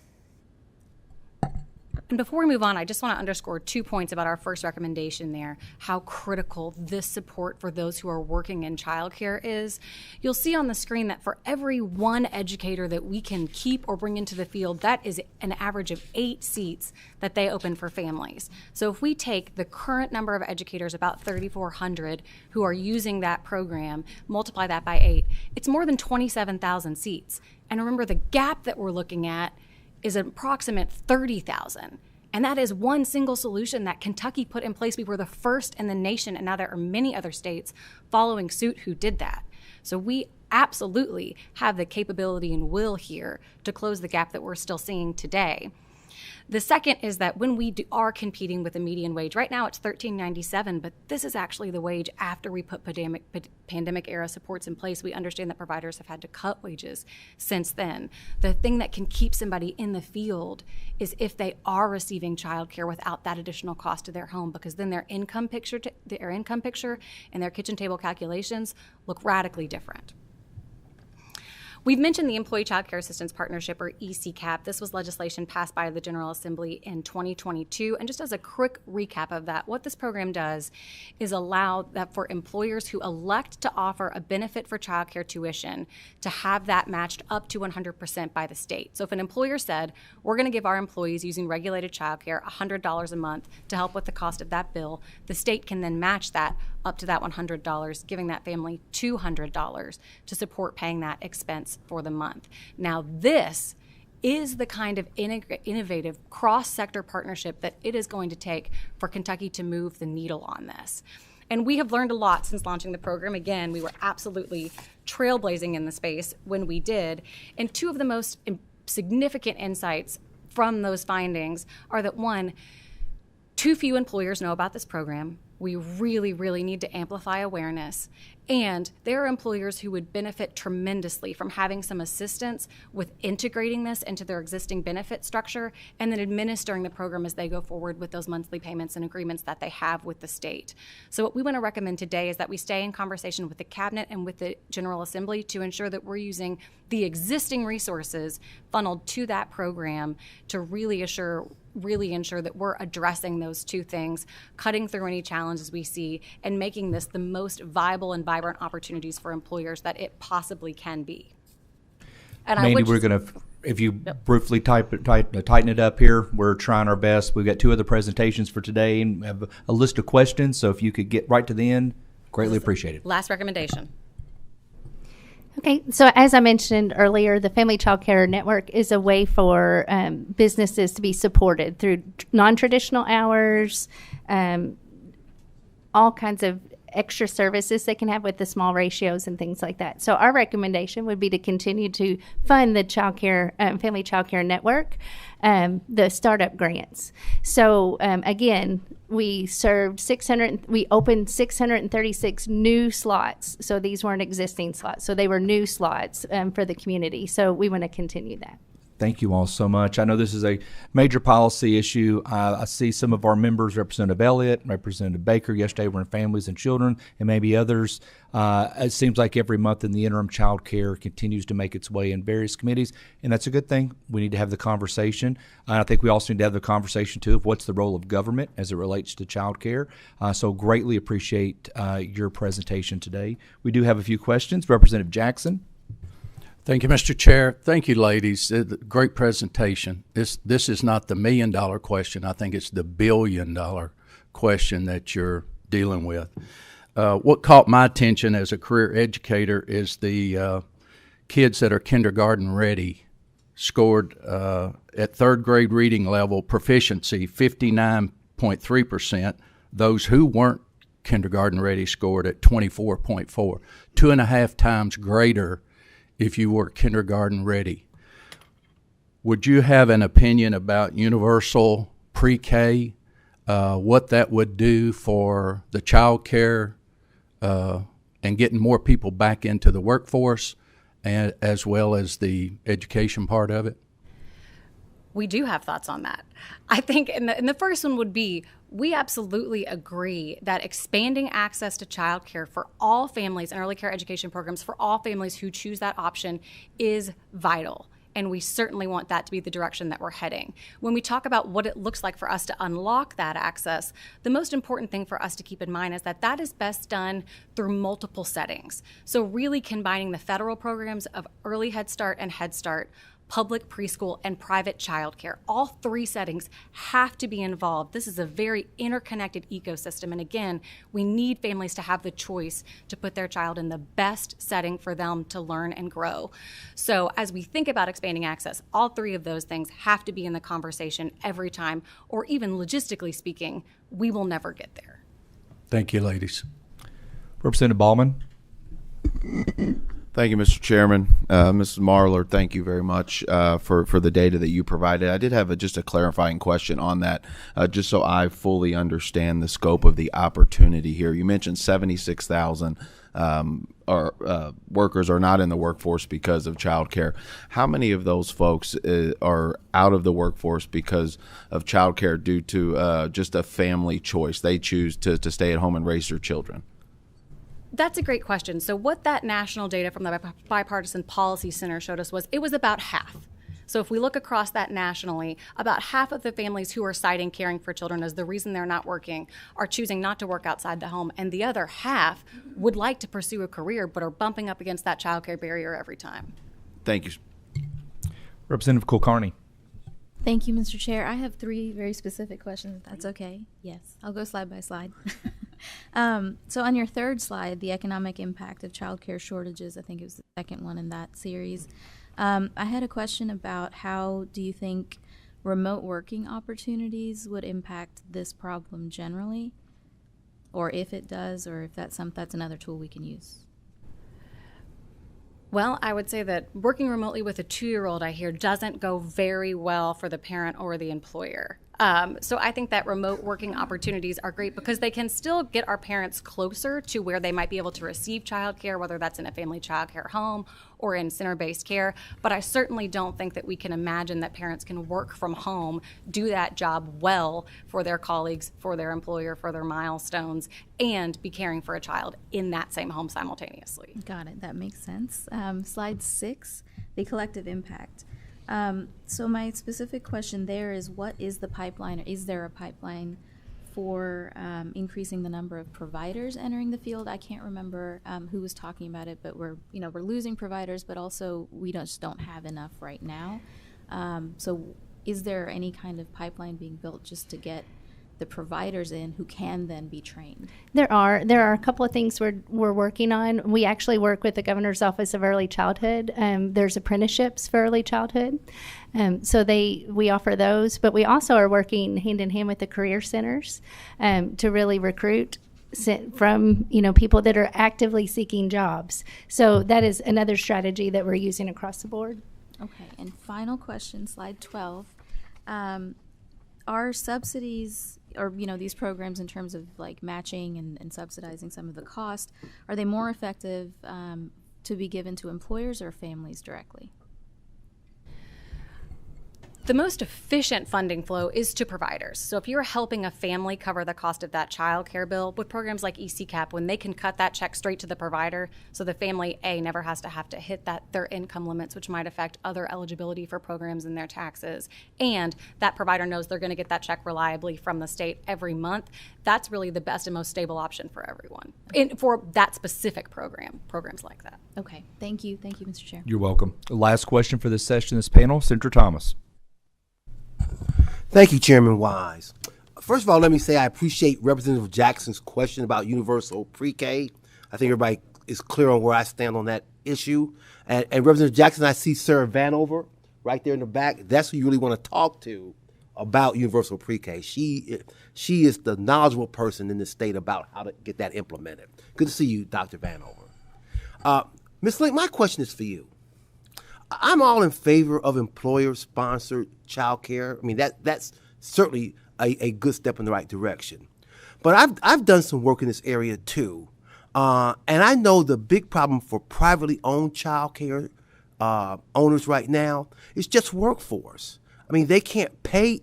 And before we move on, I just want to underscore 2 points about our first recommendation there, how critical this support for those who are working in childcare is. You'll see on the screen that for every 1 educator that we can keep or bring into the field, that is an average of 8 seats that they open for families. So if we take the current number of educators, about 3,400 who are using that program, multiply that by 8, it's more than 27,000 seats. And remember, the gap that we're looking at is an approximate 30,000. And that is one single solution that Kentucky put in place. We were the first in the nation, and now there are many other states following suit who did that. So we absolutely have the capability and will here to close the gap that we're still seeing today. The second is that when we are competing with a median wage, right now it's $13.97, but this is actually the wage after we put pandemic era supports in place. We understand that providers have had to cut wages since then. The thing that can keep somebody in the field is if they are receiving childcare without that additional cost to their home, because then their income picture and their kitchen table calculations look radically different. We've mentioned the Employee Child Care Assistance Partnership, or ECCAP. This was legislation passed by the General Assembly in 2022. And just as a quick recap of that, what this program does is allow that for employers who elect to offer a benefit for child care tuition to have that matched up to 100% by the state. So if an employer said, we're going to give our employees using regulated child care $100 a month to help with the cost of that bill, the state can then match that up to that $100, giving that family $200 to support paying that expense for the month. Now, this is the kind of innovative cross-sector partnership that it is going to take for Kentucky to move the needle on this. And we have learned a lot since launching the program. Again, we were absolutely trailblazing in the space when we did. And two of the most significant insights from those findings are that, one, too few employers know about this program. We really, really need to amplify awareness. And there are employers who would benefit tremendously from having some assistance with integrating this into their existing benefit structure and then administering the program as they go forward with those monthly payments and agreements that they have with the state. So what we want to recommend today is that we stay in conversation with the Cabinet and with the General Assembly to ensure that we're using the existing resources funneled to that program to really ensure that we're addressing those two things, cutting through any challenges we see, and making this the most viable and vibrant opportunities for employers that it possibly can be. And Mandy, we're going to, if you briefly tighten it up here, we're trying our best. We've got two other presentations for today and we have a list of questions, so if you could get right to the end, greatly appreciated. Last recommendation. Okay, so as I mentioned earlier, the Family Child Care Network is a way for businesses to be supported through non-traditional hours, all kinds of extra services they can have with the small ratios and things like that. So our recommendation would be to continue to fund the Family Child Care Network, the startup grants. So again, we opened 636 new slots. So these weren't existing slots. So they were new slots for the community. So we want to continue that. Thank you all so much. I know this is a major policy issue. I see some of our members, Representative Elliott, Representative Baker, yesterday were in Families and Children, and maybe others. It seems like every month in the interim, child care continues to make its way in various committees, and that's a good thing. We need to have the conversation. I think we also need to have the conversation, too, of what's the role of government as it relates to child care. So greatly appreciate your presentation today. We do have a few questions. Representative Jackson. Thank you, Mr. Chair. Thank you, ladies. Great presentation. This is not the $1 million question. I think it's the $1 billion question that you're dealing with. What caught my attention as a career educator is the kids that are kindergarten ready scored at third grade reading level proficiency 59.3%. Those who weren't kindergarten ready scored at 24.4, 2.5 times greater if you were kindergarten ready. Would you have an opinion about universal pre-K, what that would do for the child care and getting more people back into the workforce, and as well as the education part of it? We do have thoughts on that. I think, and the first one would be, we absolutely agree that expanding access to childcare for all families and early care education programs for all families who choose that option is vital. And we certainly want that to be the direction that we're heading. When we talk about what it looks like for us to unlock that access, the most important thing for us to keep in mind is that that is best done through multiple settings. So really combining the federal programs of Early Head Start and Head Start, public preschool, and private childcare. All three settings have to be involved. This is a very interconnected ecosystem. And again, we need families to have the choice to put their child in the best setting for them to learn and grow. So as we think about expanding access, all three of those things have to be in the conversation every time, or even logistically speaking, we will never get there. Thank you, ladies. Representative Ballman. Thank you, Mr. Chairman. Mrs. Marler, thank you very much for the data that you provided. I did have just a clarifying question on that, just so I fully understand the scope of the opportunity here. You mentioned 76,000 workers are not in the workforce because of child care. How many of those folks are out of the workforce because of child care due to just a family choice? They choose to stay at home and raise their children. That's a great question. So what that national data from the Bipartisan Policy Center showed us was it was about half. So if we look across that nationally, about half of the families who are citing caring for children as the reason they're not working are choosing not to work outside the home, and the other half would like to pursue a career but are bumping up against that childcare barrier every time. Thank you. Representative Kulkarni. Thank you, Mr. Chair. I have 3 very specific questions, if that's okay. Yes, I'll go slide by slide. So on your 3rd slide, the economic impact of childcare shortages, I think it was the 2nd one in that series. I had a question about how do you think remote working opportunities would impact this problem generally, or if it does, or if that's another tool we can use. Well, I would say that working remotely with a 2-year-old, I hear, doesn't go very well for the parent or the employer. So I think that remote working opportunities are great because they can still get our parents closer to where they might be able to receive childcare, whether that's in a family childcare home or in center-based care. But I certainly don't think that we can imagine that parents can work from home, do that job well for their colleagues, for their employer, for their milestones, and be caring for a child in that same home simultaneously. Got it. That makes sense. Slide 6, the collective impact. So my specific question there is, what is the pipeline, or is there a pipeline for increasing the number of providers entering the field? I can't remember who was talking about it, but we're losing providers, but also we just don't have enough right now. So is there any kind of pipeline being built just to get the providers in who can then be trained? There are a couple of things we're working on. We actually work with the Governor's Office of Early Childhood. There's apprenticeships for early childhood, so we offer those. But we also are working hand in hand with the career centers to really recruit from people that are actively seeking jobs. So that is another strategy that we're using across the board. Okay, and final question, slide 12. Are subsidies, or these programs in terms of like matching and subsidizing some of the cost, are they more effective to be given to employers or families directly? The most efficient funding flow is to providers. So if you're helping a family cover the cost of that child care bill, with programs like ECCAP, when they can cut that check straight to the provider, so the family, never has to hit their income limits, which might affect other eligibility for programs in their taxes, and that provider knows they're going to get that check reliably from the state every month, that's really the best and most stable option for everyone, for that specific programs like that. Okay, thank you, Mr. Chair. You're welcome. Last question for this session, this panel, Senator Thomas. Thank you, Chairman Wise. First of all, let me say I appreciate Representative Jackson's question about universal pre-K. I think everybody is clear on where I stand on that issue. And Representative Jackson, I see Sarah Vanover right there in the back. That's who you really want to talk to about universal pre-K. She is the knowledgeable person in the state about how to get that implemented. Good to see you, Dr. Vanover. Ms. Link, my question is for you. I'm all in favor of employer-sponsored child care. I mean, that's certainly a good step in the right direction. But I've done some work in this area too. And I know the big problem for privately owned child care owners right now is just workforce. I mean, they can't pay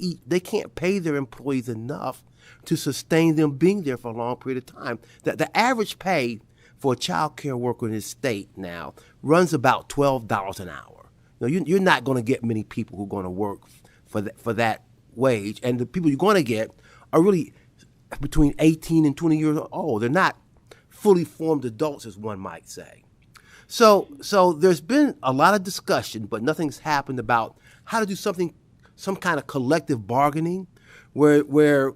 their employees enough to sustain them being there for a long period of time. The average pay for a child care worker in this state now runs about $12 an hour. You're not going to get many people who are going to work for that wage, and the people you're going to get are really between 18 and 20 years old. They're not fully formed adults, as one might say. So there's been a lot of discussion, but nothing's happened about how to do some kind of collective bargaining, where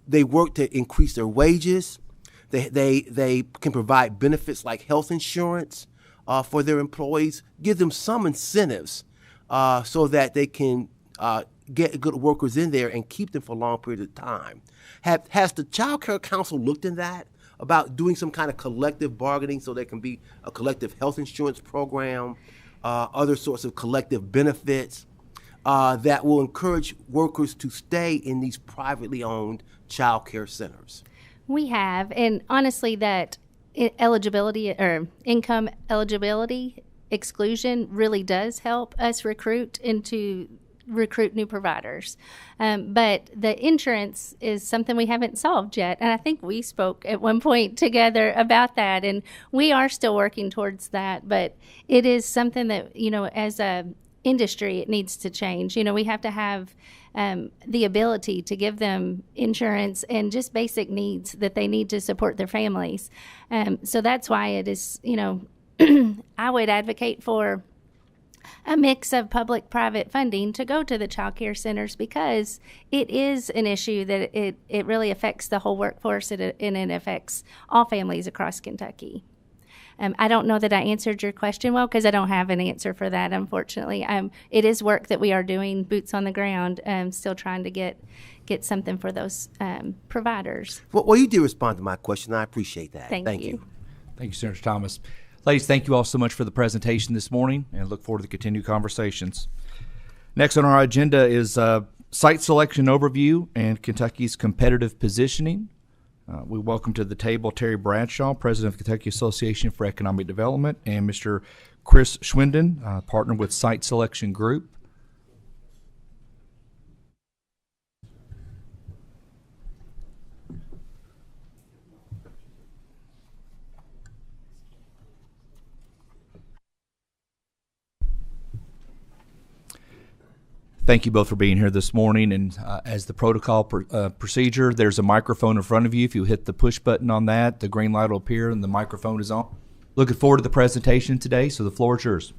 they work to increase their wages. They can provide benefits like health insurance for their employees, give them some incentives so that they can get good workers in there and keep them for a long period of time. Has the Child Care Council looked into that, about doing some kind of collective bargaining so there can be a collective health insurance program, other sorts of collective benefits that will encourage workers to stay in these privately owned child care centers? We have, and honestly, that eligibility or income eligibility exclusion really does help us recruit into recruit new providers. But the insurance is something we haven't solved yet. And I think we spoke at one point together about that. And we are still working towards that. But it is something that, as a industry, it needs to change. We have to have the ability to give them insurance and just basic needs that they need to support their families. So that's why it is, I would advocate for a mix of public-private funding to go to the child care centers, because it is an issue that it really affects the whole workforce, and it affects all families across Kentucky. I don't know that I answered your question well, because I don't have an answer for that, unfortunately. It is work that we are doing, boots on the ground, still trying to get something for those providers. Well, you did respond to my question. I appreciate that. Thank you. Thank you, Senator Thomas. Ladies, thank you all so much for the presentation this morning, and look forward to the continued conversations. Next on our agenda is site selection overview and Kentucky's competitive positioning. We welcome to the table Terry Bradshaw, President of the Kentucky Association for Economic Development, and Mr. Chris Schwinden, partner with Site Selection Group. Thank you both for being here this morning. And as the protocol procedure, there's a microphone in front of you. If you hit the push button on that, the green light will appear and the microphone is on. Looking forward to the presentation today, so the floor is yours.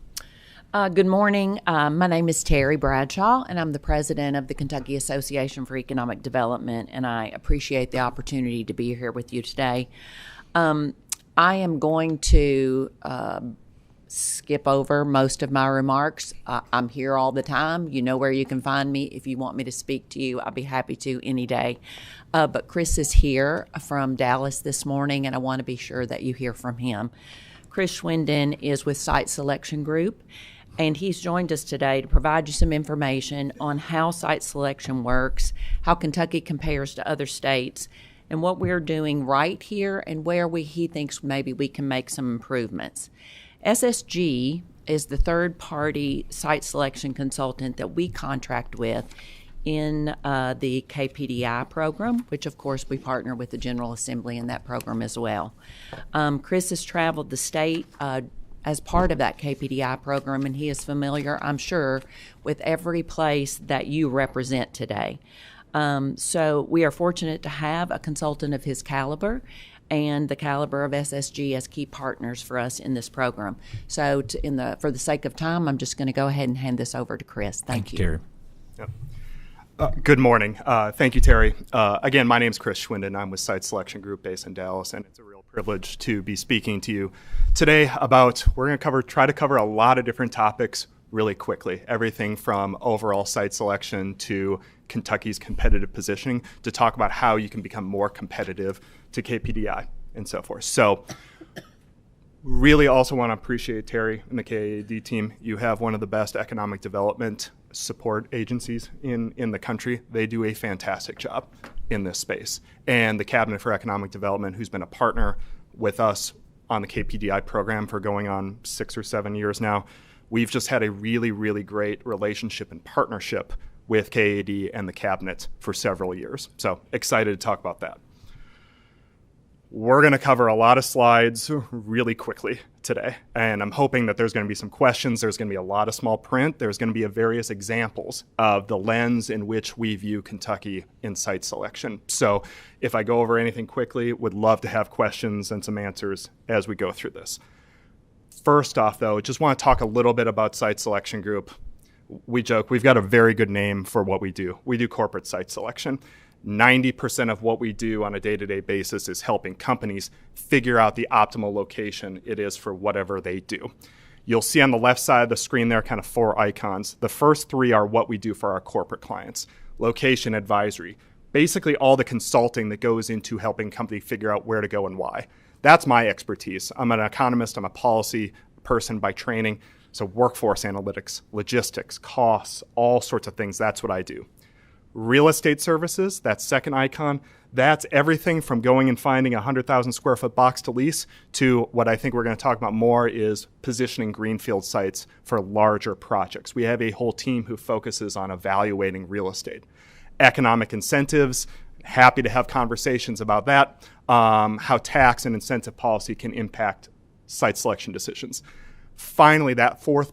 Good morning. My name is Terry Bradshaw, and I'm the president of the Kentucky Association for Economic Development, and I appreciate the opportunity to be here with you today. I am going to skip over most of my remarks. I'm here all the time. You know where you can find me. If you want me to speak to you, I'll be happy to any day. But Chris is here from Dallas this morning, and I want to be sure that you hear from him. Chris Schwinden is with Site Selection Group, and he's joined us today to provide you some information on how site selection works, how Kentucky compares to other states, and what we're doing right here and where he thinks maybe we can make some improvements. SSG is the third-party site selection consultant that we contract with in the KPDI program, which, of course, we partner with the General Assembly in that program as well. Chris has traveled the state as part of that KPDI program, and he is familiar, I'm sure, with every place that you represent today. So we are fortunate to have a consultant of his caliber and the caliber of SSG as key partners for us in this program. So for the sake of time, I'm just going to go ahead and hand this over to Chris. Thank you. Terry. Yep. Good morning. Thank you, Terry. Again, my name is Chris Schwinden. I'm with Site Selection Group based in Dallas, and it's a real privilege to be speaking to you today about, we're going to try to cover a lot of different topics really quickly. Everything from overall site selection to Kentucky's competitive positioning, to talk about how you can become more competitive to KPDI and so forth. So really also want to appreciate Terry and the KAD team. You have one of the best economic development support agencies in the country. They do a fantastic job in this space. And the Cabinet for Economic Development, who's been a partner with us on the KPDI program for going on 6 or 7 years now, we've just had a really, really great relationship and partnership with KAD and the Cabinet for several years. So excited to talk about that. We're going to cover a lot of slides really quickly today, and I'm hoping that there's going to be some questions. There's going to be a lot of small print. There's going to be various examples of the lens in which we view Kentucky in site selection. So if I go over anything quickly, would love to have questions and some answers as we go through this. First off, though, just want to talk a little bit about Site Selection Group. We joke, we've got a very good name for what we do. We do corporate site selection. 90% of what we do on a day-to-day basis is helping companies figure out the optimal location it is for whatever they do. You'll see on the left side of the screen there kind of 4 icons. The first 3 are what we do for our corporate clients. Location advisory, basically all the consulting that goes into helping companies figure out where to go and why. That's my expertise. I'm an economist, I'm a policy person by training, so workforce analytics, logistics, costs, all sorts of things, that's what I do. Real estate services, that second icon, that's everything from going and finding a 100,000 square foot box to lease to what I think we're going to talk about more is positioning greenfield sites for larger projects. We have a whole team who focuses on evaluating real estate. Economic incentives, happy to have conversations about that, how tax and incentive policy can impact site selection decisions. Finally, that fourth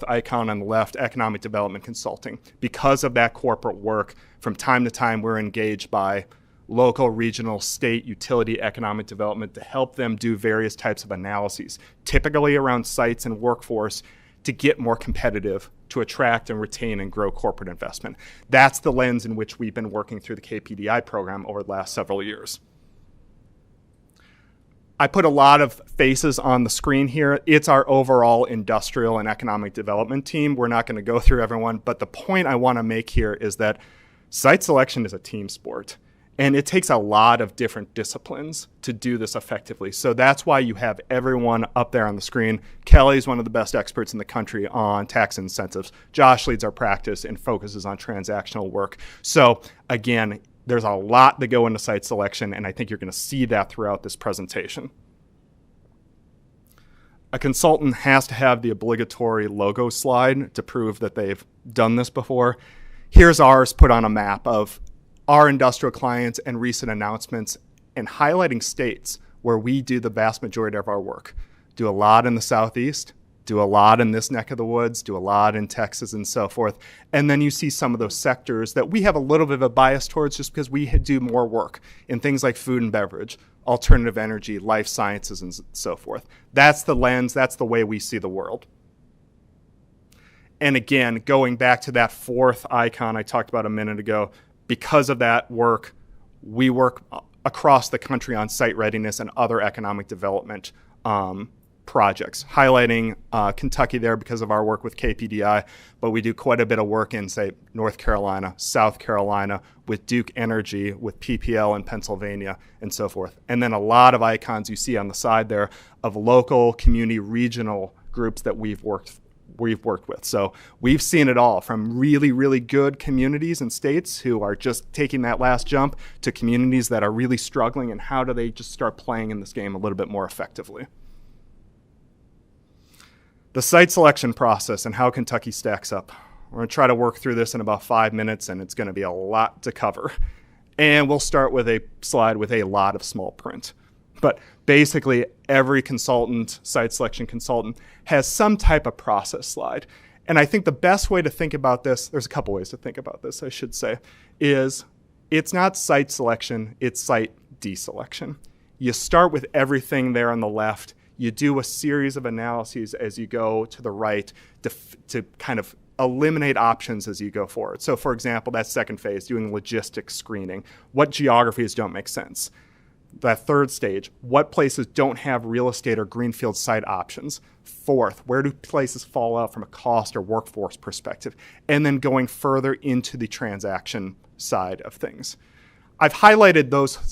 icon on the left, economic development consulting. Because of that corporate work, from time to time, we're engaged by local, regional, state, utility economic development to help them do various types of analyses, typically around sites and workforce, to get more competitive, to attract and retain and grow corporate investment. That's the lens in which we've been working through the KPDI program over the last several years. I put a lot of faces on the screen here. It's our overall industrial and economic development team. We're not going to go through everyone, but the point I want to make here is that site selection is a team sport, and it takes a lot of different disciplines to do this effectively. So that's why you have everyone up there on the screen. Kelly's one of the best experts in the country on tax incentives. Josh leads our practice and focuses on transactional work. So again, there's a lot that go into site selection, and I think you're going to see that throughout this presentation. A consultant has to have the obligatory logo slide to prove that they've done this before. Here's ours put on a map of our industrial clients and recent announcements and highlighting states where we do the vast majority of our work. Do a lot in the Southeast, do a lot in this neck of the woods, do a lot in Texas and so forth. And then you see some of those sectors that we have a little bit of a bias towards just because we do more work in things like food and beverage, alternative energy, life sciences, and so forth. That's the lens, that's the way we see the world. And again, going back to that fourth icon I talked about a minute ago, because of that work, we work across the country on site readiness and other economic development projects, highlighting Kentucky there because of our work with KPDI, but we do quite a bit of work in, say, North Carolina, South Carolina, with Duke Energy, with PPL in Pennsylvania, and so forth. And then a lot of icons you see on the side there of local, community, regional groups that we've worked with. So we've seen it all, from really, really good communities and states who are just taking that last jump to communities that are really struggling, and how do they just start playing in this game a little bit more effectively. The site selection process and how Kentucky stacks up. We're going to try to work through this in about 5 minutes, and it's going to be a lot to cover. And we'll start with a slide with a lot of small print. But basically, every consultant, site selection consultant, has some type of process slide. And I think the best way to think about this, there's a couple ways to think about this, I should say, is it's not site selection, it's site deselection. You start with everything there on the left. You do a series of analyses as you go to the right to kind of eliminate options as you go forward. So for example, that second phase, doing logistics screening. What geographies don't make sense? That third stage, what places don't have real estate or greenfield site options? Fourth, where do places fall out from a cost or workforce perspective? And then going further into the transaction side of things. I've highlighted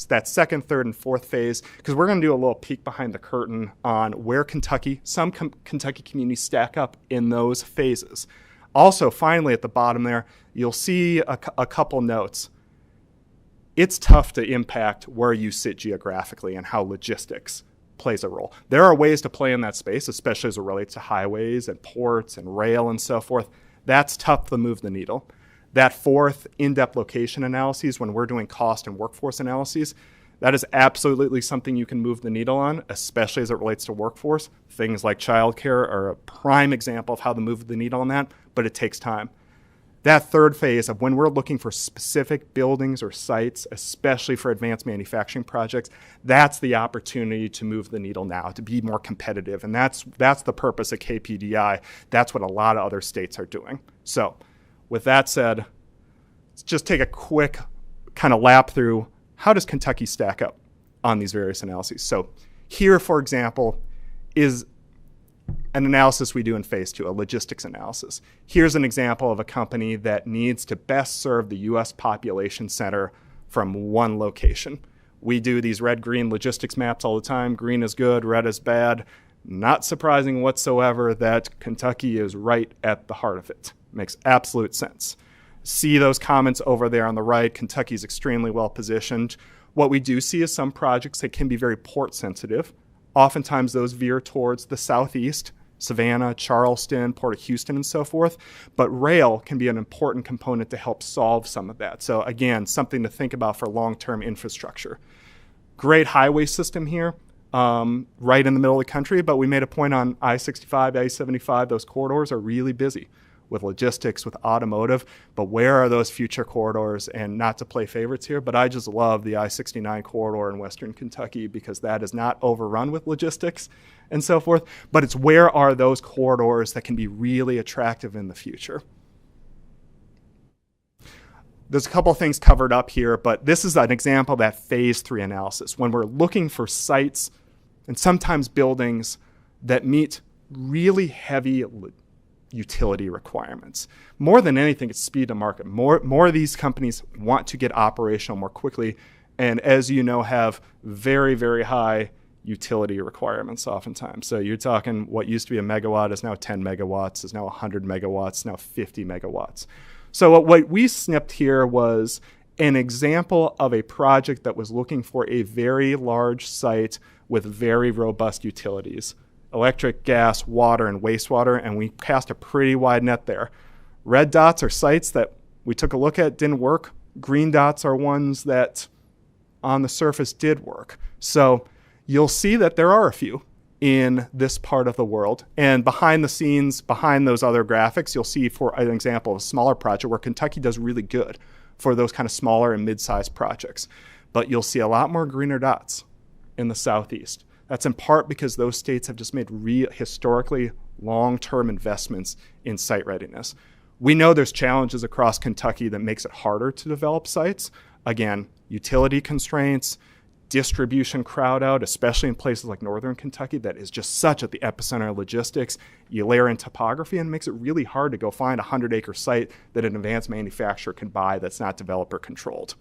that second, third, and fourth phase because we're going to do a little peek behind the curtain on where some Kentucky communities stack up in those phases. Also, finally, at the bottom there, you'll see a couple notes. It's tough to impact where you sit geographically and how logistics plays a role. There are ways to play in that space, especially as it relates to highways and ports and rail and so forth. That's tough to move the needle. That fourth, in-depth location analyses, when we're doing cost and workforce analyses, that is absolutely something you can move the needle on, especially as it relates to workforce. Things like childcare are a prime example of how to move the needle on that, but it takes time. That third phase of when we're looking for specific buildings or sites, especially for advanced manufacturing projects, that's the opportunity to move the needle now, to be more competitive. And that's the purpose of KPDI. That's what a lot of other states are doing. So with that said, let's just take a quick kind of lap through how does Kentucky stack up on these various analyses. So here, for example, is an analysis we do in phase 2, a logistics analysis. Here's an example of a company that needs to best serve the U.S. population center from one location. We do these red-green logistics maps all the time. Green is good, red is bad. Not surprising whatsoever that Kentucky is right at the heart of it. Makes absolute sense. see those comments over there on the right. Kentucky's extremely well positioned. What we do see is some projects that can be very port sensitive. Oftentimes those veer towards the southeast, Savannah, Charleston, Port of Houston, and so forth. But rail can be an important component to help solve some of that. So again, something to think about for long-term infrastructure. Great highway system here, right in the middle of the country, but we made a point on I-65, I-75, those corridors are really busy with logistics, with automotive, but where are those future corridors? And not to play favorites here, but I just love the I-69 corridor in Western Kentucky because that is not overrun with logistics and so forth, but it's where are those corridors that can be really attractive in the future. There's a couple of things covered up here, but this is an example of that phase 3 analysis when we're looking for sites and sometimes buildings that meet really heavy utility requirements. More than anything, it's speed to market. More of these companies want to get operational more quickly, and as you know, have very, very high utility requirements oftentimes. So you're talking what used to be a megawatt is now 10 megawatts, is now 100 megawatts, now 50 megawatts. So what we snipped here was an example of a project that was looking for a very large site with very robust utilities. Electric, gas, water, and wastewater, and we cast a pretty wide net there. Red dots are sites that we took a look at, didn't work. Green dots are ones that on the surface did work. So you'll see that there are a few in this part of the world. And behind the scenes, behind those other graphics, you'll see for an example of a smaller project where Kentucky does really good for those kind of smaller and mid-sized projects. But you'll see a lot more greener dots in the southeast. That's in part because those states have just made historically long-term investments in site readiness. We know there's challenges across Kentucky that makes it harder to develop sites. Again, utility constraints, distribution crowd out, especially in places like northern Kentucky that is just such at the epicenter of logistics. You layer in topography and it makes it really hard to go find a 100-acre site that an advanced manufacturer can buy that's not developer controlled.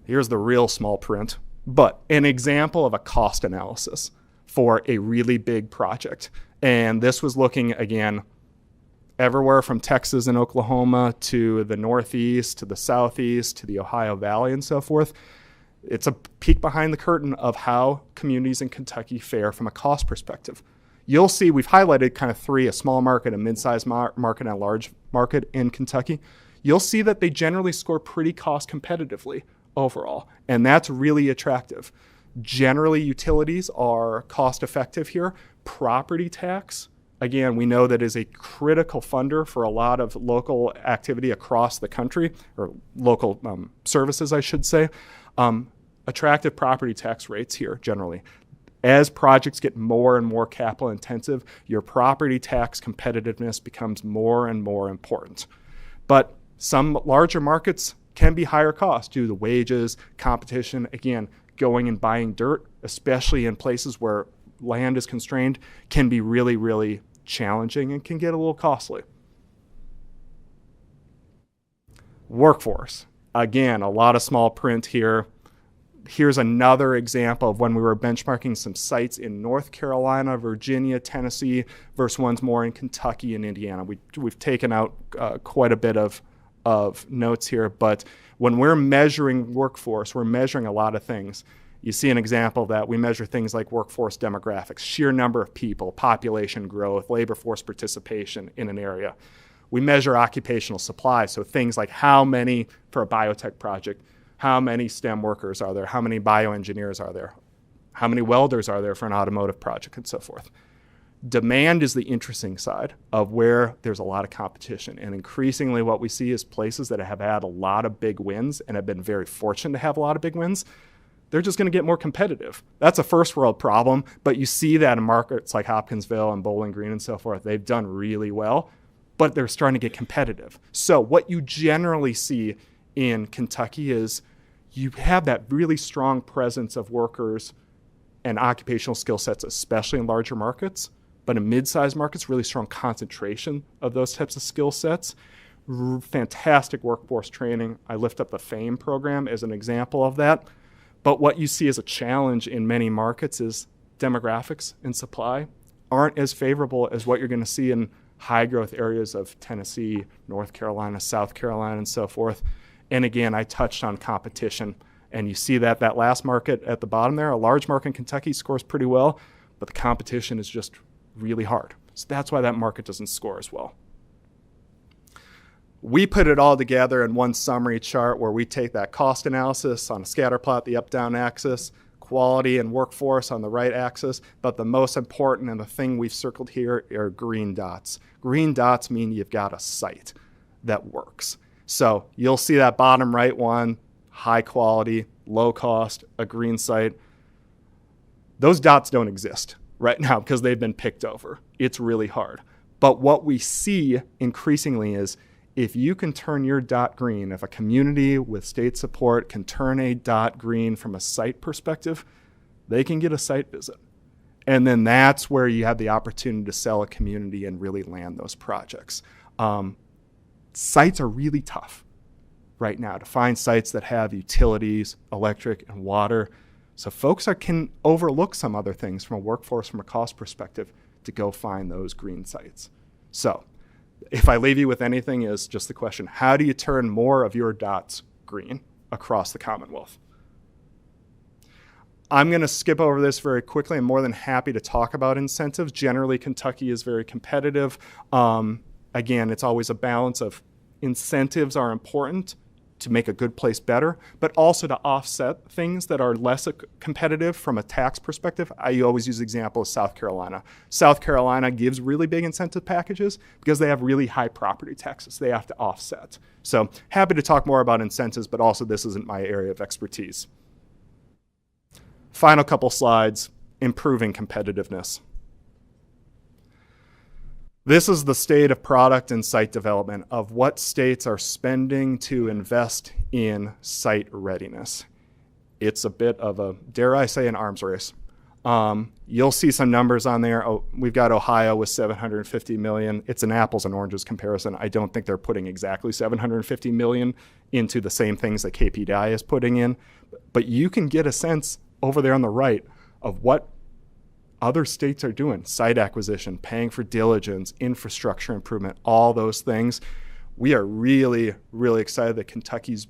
Here's the real small print, but an example of a cost analysis for a really big project. And this was looking, again, everywhere from Texas and Oklahoma to the Northeast, to the Southeast, to the Ohio Valley and so forth. It's a peek behind the curtain of how communities in Kentucky fare from a cost perspective. You'll see we've highlighted kind of three, a small market, a mid-sized market, and a large market in Kentucky. You'll see that they generally score pretty cost competitively overall, and that's really attractive. Generally, utilities are cost effective here. Property tax, again, we know that is a critical funder for a lot of local activity across the country, or local services, I should say. Attractive property tax rates here generally. As projects get more and more capital intensive, your property tax competitiveness becomes more and more important. But some larger markets can be higher cost due to wages, competition, again, going and buying dirt, especially in places where land is constrained, can be really, really challenging and can get a little costly. Workforce. Again, a lot of small print here. Here's another example of when we were benchmarking some sites in North Carolina, Virginia, Tennessee, versus ones more in Kentucky and Indiana. We've taken out quite a bit of notes here, but when we're measuring workforce, we're measuring a lot of things. You see an example of that. We measure things like workforce demographics, sheer number of people, population growth, labor force participation in an area. We measure occupational supply, so things like how many, for a biotech project, how many STEM workers are there, how many bioengineers are there, how many welders are there for an automotive project, and so forth. Demand is the interesting side of where there's a lot of competition. And increasingly what we see is places that have had a lot of big wins and have been very fortunate to have a lot of big wins, they're just going to get more competitive. That's a first world problem, but you see that in markets like Hopkinsville and Bowling Green and so forth. They've done really well, but they're starting to get competitive. So what you generally see in Kentucky is you have that really strong presence of workers and occupational skill sets, especially in larger markets. But in mid-sized markets, really strong concentration of those types of skill sets. Fantastic workforce training. I lift up the FAME program as an example of that. But what you see as a challenge in many markets is demographics and supply aren't as favorable as what you're going to see in high growth areas of Tennessee, North Carolina, South Carolina, and so forth. And again, I touched on competition. And you see that last market at the bottom there, a large market in Kentucky, scores pretty well, but the competition is just really hard. So that's why that market doesn't score as well. We put it all together in one summary chart where we take that cost analysis on a scatter plot, the up-down axis, quality and workforce on the right axis, but the most important and the thing we've circled here are green dots. Green dots mean you've got a site that works. So you'll see that bottom right one, high quality, low cost, a green site. Those dots don't exist right now because they've been picked over. It's really hard. But what we see increasingly is if you can turn your dot green, if a community with state support can turn a dot green from a site perspective, they can get a site visit. And then that's where you have the opportunity to sell a community and really land those projects. Sites are really tough right now to find sites that have utilities, electric, and water. So folks can overlook some other things from a workforce, from a cost perspective, to go find those green sites. So if I leave you with anything is just the question, how do you turn more of your dots green across the Commonwealth? I'm going to skip over this very quickly. I'm more than happy to talk about incentives. Generally, Kentucky is very competitive. Again, it's always a balance of incentives are important to make a good place better, but also to offset things that are less competitive from a tax perspective. I always use the example of South Carolina. South Carolina gives really big incentive packages because they have really high property taxes they have to offset. So happy to talk more about incentives, but also this isn't my area of expertise. Final couple slides, improving competitiveness. This is the state of product and site development of what states are spending to invest in site readiness. It's a bit of a, dare I say, an arms race. You'll see some numbers on there. Oh, we've got Ohio with $750 million. It's an apples and oranges comparison. I don't think they're putting exactly $750 million into the same things that KPDI is putting in. But you can get a sense over there on the right of what other states are doing. Site acquisition, paying for diligence, infrastructure improvement, all those things. We are really, really excited that Kentucky's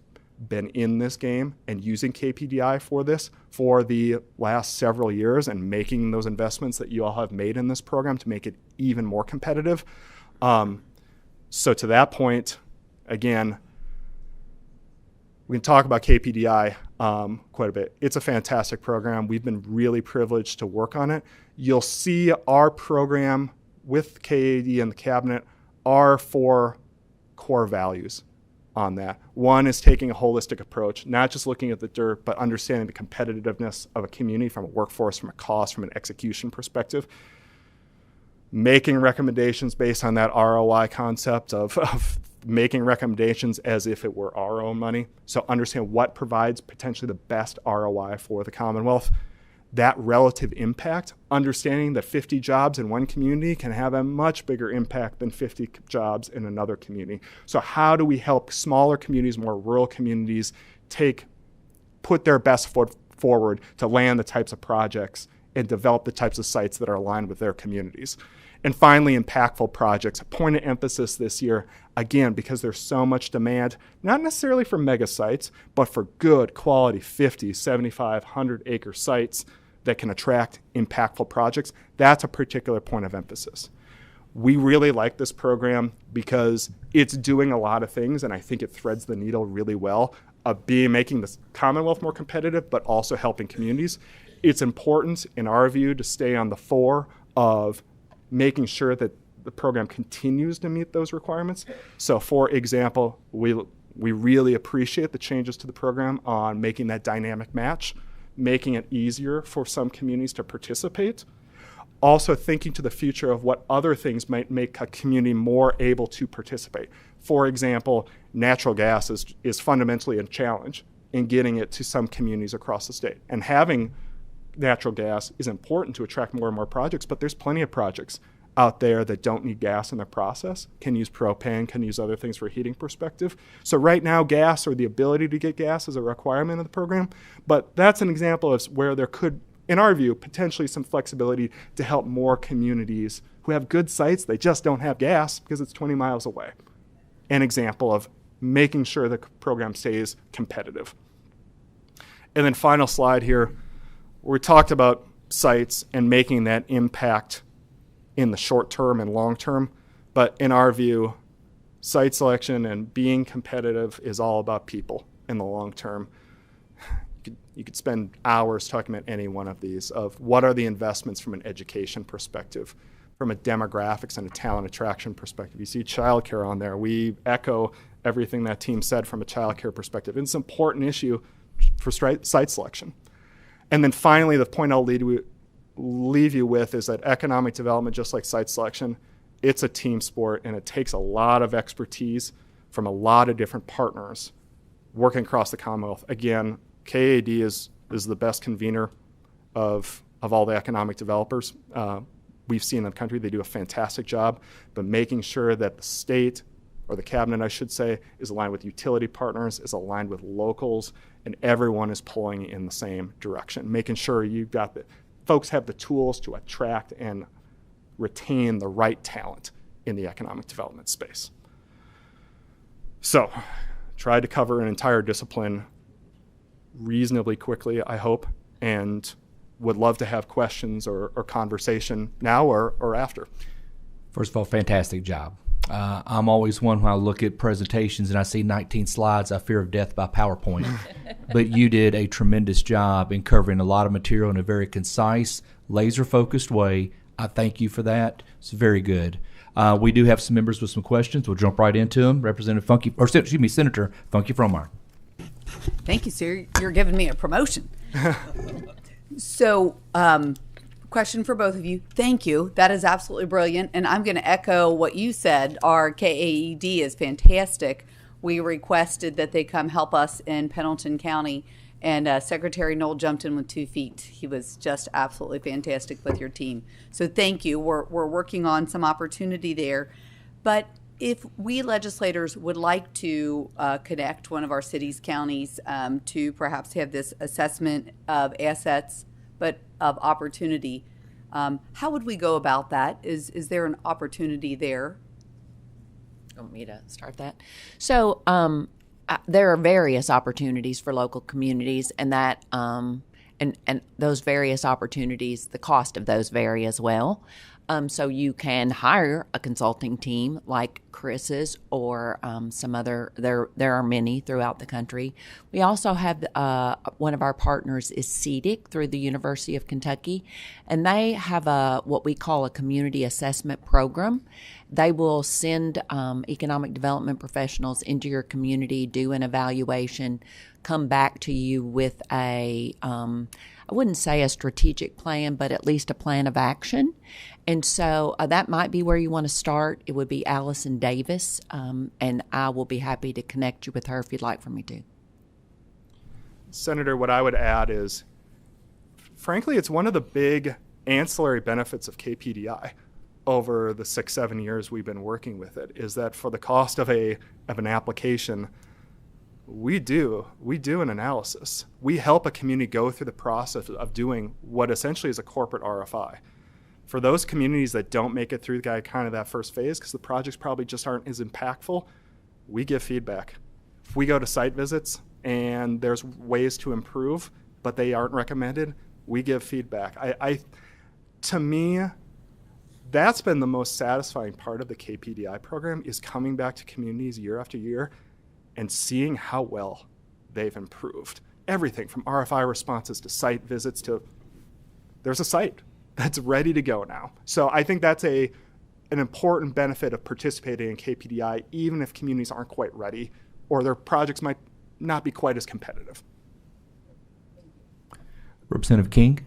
been in this game and using KPDI for this for the last several years and making those investments that you all have made in this program to make it even more competitive. So to that point, again, we can talk about KPDI quite a bit. It's a fantastic program. We've been really privileged to work on it. You'll see our program with KAD and the cabinet are 4 core values on that. One is taking a holistic approach, not just looking at the dirt, but understanding the competitiveness of a community from a workforce, from a cost, from an execution perspective. Making recommendations based on that ROI concept of making recommendations as if it were our own money. So understand what provides potentially the best ROI for the Commonwealth. That relative impact, understanding that 50 jobs in one community can have a much bigger impact than 50 jobs in another community. So how do we help smaller communities, more rural communities, put their best foot forward to land the types of projects and develop the types of sites that are aligned with their communities? And finally, impactful projects. A point of emphasis this year, again, because there's so much demand, not necessarily for mega sites, but for good quality 50, 75, 100-acre sites that can attract impactful projects. That's a particular point of emphasis. We really like this program because it's doing a lot of things, and I think it threads the needle really well of making the Commonwealth more competitive, but also helping communities. It's important, in our view, to stay on the fore of making sure that the program continues to meet those requirements. So for example, we really appreciate the changes to the program on making that dynamic match, making it easier for some communities to participate. Also thinking to the future of what other things might make a community more able to participate. For example, natural gas is fundamentally a challenge in getting it to some communities across the state. And having natural gas is important to attract more and more projects, but there's plenty of projects out there that don't need gas in their process, can use propane, can use other things for a heating perspective. So right now, gas or the ability to get gas is a requirement of the program, but that's an example of where there could, in our view, potentially some flexibility to help more communities who who have good sites, they just don't have gas because it's 20 miles away. An example of making sure the program stays competitive. And then final slide here, we talked about sites and making that impact in the short term and long term. But in our view, site selection and being competitive is all about people in the long term. You could spend hours talking about any one of these, of what are the investments from an education perspective, from a demographics and a talent attraction perspective. You see childcare on there. We echo everything that team said from a childcare perspective. It's an important issue for site selection. And then finally, the point I'll leave you with is that economic development, just like site selection, it's a team sport, and it takes a lot of expertise from a lot of different partners working across the Commonwealth. Again, KAD is the best convener of all the economic developers we've seen in the country. They do a fantastic job, but making sure that the state, or the cabinet, I should say, is aligned with utility partners, is aligned with locals, and everyone is pulling in the same direction, making sure you've got folks have the tools to attract and retain the right talent in the economic development space. So, tried to cover an entire discipline reasonably quickly, I hope, and would love to have questions or conversation now or after. First of all, fantastic job. I'm always one when I look at presentations and I see 19 slides, I fear of death by PowerPoint. But you did a tremendous job in covering a lot of material in a very concise, laser-focused way. I thank you for that. It's very good. We do have some members with some questions. We'll jump right into them. Senator Funky Fromeyer. Thank you, sir. You're giving me a promotion. So, question for both of you. Thank you. That is absolutely brilliant. And I'm going to echo what you said. Our KAED is fantastic. We requested that they come help us in Pendleton County, and Secretary Knoll jumped in with 2 feet. He was just absolutely fantastic with your team. So thank you. We're working on some opportunity there. But if we legislators would like to connect one of our cities, counties, to perhaps have this assessment of assets, but of opportunity, how would we go about that? Is there an opportunity there? You want me to start that? So there are various opportunities for local communities, and that and those various opportunities, the cost of those vary as well. So you can hire a consulting team like Chris's or some other. There are many throughout the country. We also have one of our partners is CEDIC through the University of Kentucky, and they have what we call a community assessment program. They will send economic development professionals into your community, do an evaluation, come back to you with I wouldn't say a strategic plan, but at least a plan of action. And so that might be where you want to start. It would be Allison Davis, and I will be happy to connect you with her if you'd like for me to. Senator, what I would add is, frankly, it's one of the big ancillary benefits of KPDI over the 6-7 years we've been working with it, is that for the cost of an application, we do an analysis. We help a community go through the process of doing what essentially is a corporate RFI. For those communities that don't make it through kind of that first phase, because the projects probably just aren't as impactful, we give feedback. If we go to site visits and there's ways to improve, but they aren't recommended, we give feedback. To me, that's been the most satisfying part of the KPDI program, is coming back to communities year after year and seeing how well they've improved. Everything from RFI responses to site visits to there's a site that's ready to go now. So I think that's an important benefit of participating in KPDI, even if communities aren't quite ready or their projects might not be quite as competitive. Representative King.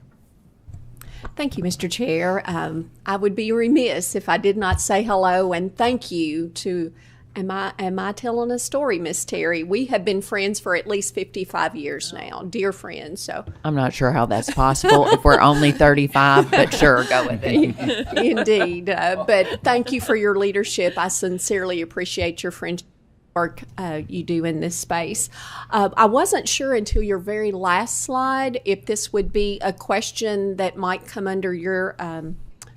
Thank you, Mr. Chair. I would be remiss if I did not say hello and thank you to, am I telling a story, Miss Terry? We have been friends for at least 55 years now, dear friends. So I'm not sure how that's possible if we're only 35, but sure, go with it. Indeed. But thank you for your leadership. I sincerely appreciate your friendship. Work you do in this space. I wasn't sure until your very last slide if this would be a question that might come under your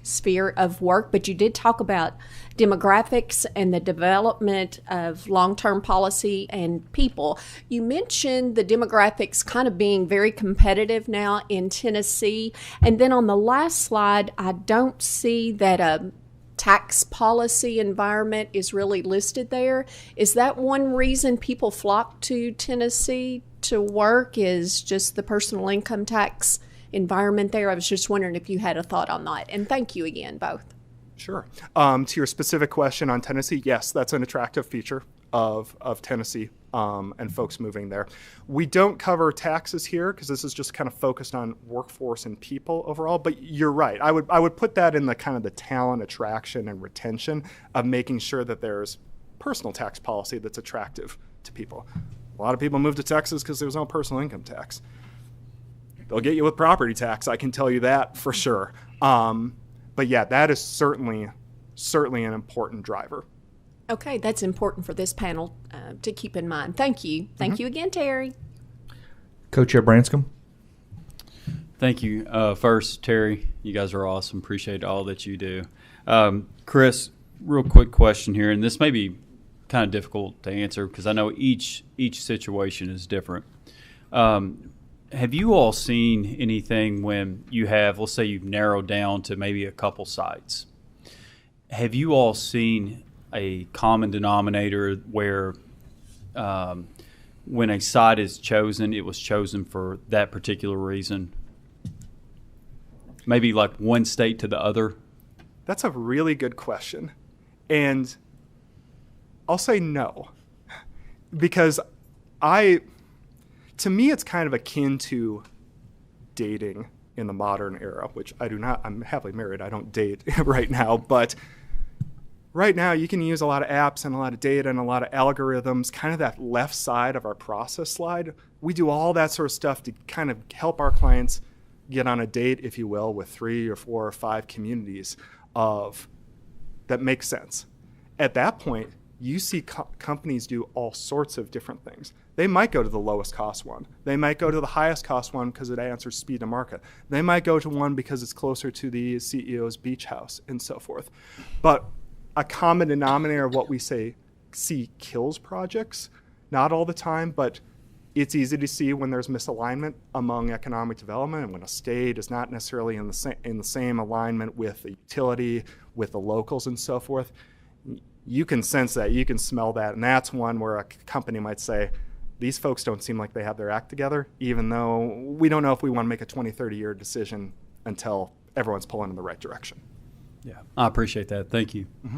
sphere of work, but you did talk about demographics and the development of long-term policy and people. You mentioned the demographics kind of being very competitive now in Tennessee. And then on the last slide, I don't see that a tax policy environment is really listed there. Is that one reason people flock to Tennessee to work, is just the personal income tax environment there? I was just wondering if you had a thought on that. And thank you again, both. Sure. To your specific question on Tennessee, yes, that's an attractive feature of Tennessee and folks moving there. We don't cover taxes here because this is just kind of focused on workforce and people overall, but you're right. I would put that in the kind of the talent attraction and retention of making sure that there's personal tax policy that's attractive to people. A lot of people move to Texas because there's no personal income tax. They'll get you with property tax, I can tell you that for sure. But yeah, that is certainly an important driver. Okay, that's important for this panel to keep in mind. Thank you. Thank you again, Terry. Co-Chair Branscombe. Thank you. First, Terry, you guys are awesome. Appreciate all that you do. Chris, real quick question here, and this may be kind of difficult to answer because I know each situation is different. Have you all seen anything when you have, let's say you've narrowed down to maybe a couple sites? Have you all seen a common denominator where when a site is chosen, it was chosen for that particular reason? Maybe like one state to the other? That's a really good question. And I'll say no. Because to me, it's kind of akin to dating in the modern era, which I do not. I'm happily married. I don't date right now. But right now, you can use a lot of apps and a lot of data and a lot of algorithms, kind of that left side of our process slide. We do all that sort of stuff to kind of help our clients get on a date, if you will, with 3 or 4 or 5 communities that make sense. At that point, you see companies do all sorts of different things. They might go to the lowest cost one. They might go to the highest cost one because it answers speed to market. They might go to one because it's closer to the CEO's beach house and so forth. But a common denominator of what we see kills projects, not all the time, but it's easy to see when there's misalignment among economic development and when a state is not necessarily in the same alignment with the utility, with the locals and so forth. You can sense that, you can smell that, and that's one where a company might say, these folks don't seem like they have their act together, even though we don't know if we want to make a 20, 30-year decision until everyone's pulling in the right direction. Yeah, I appreciate that. Thank you. Mm-hmm.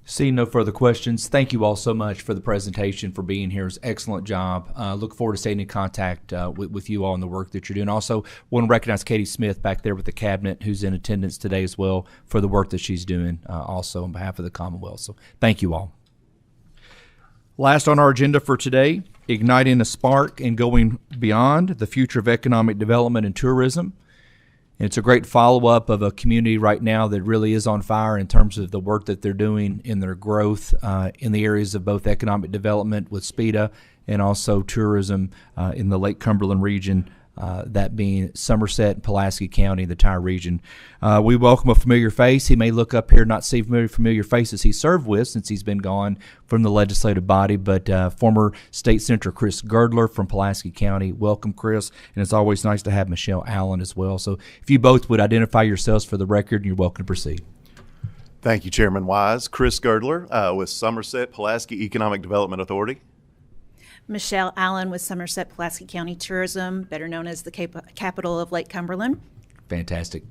Seeing no further questions, thank you all so much for the presentation, for being here. It's an excellent job. Look forward to staying in contact with you all in the work that you're doing. Also, want to recognize Katie Smith back there with the cabinet, who's in attendance today as well, for the work that she's doing also on behalf of the Commonwealth. So thank you all. Last on our agenda for today, igniting a spark and going beyond, the future of economic development and tourism. And it's a great follow-up of a community right now that really is on fire in terms of the work that they're doing in their growth in the areas of both economic development with SPEDA and also tourism in the Lake Cumberland region, that being Somerset and Pulaski County, the entire region. We welcome a familiar face. He may look up here and not see familiar faces he served with since he's been gone from the legislative body, but former State Senator Chris Girdler from Pulaski County. Welcome, Chris, and it's always nice to have Michelle Allen as well. So if you both would identify yourselves for the record, you're welcome to proceed. Thank you, Chairman Wise. Chris Girdler with Somerset Pulaski Economic Development Authority. Michelle Allen with Somerset Pulaski County Tourism, better known as the capital of Lake Cumberland. Fantastic.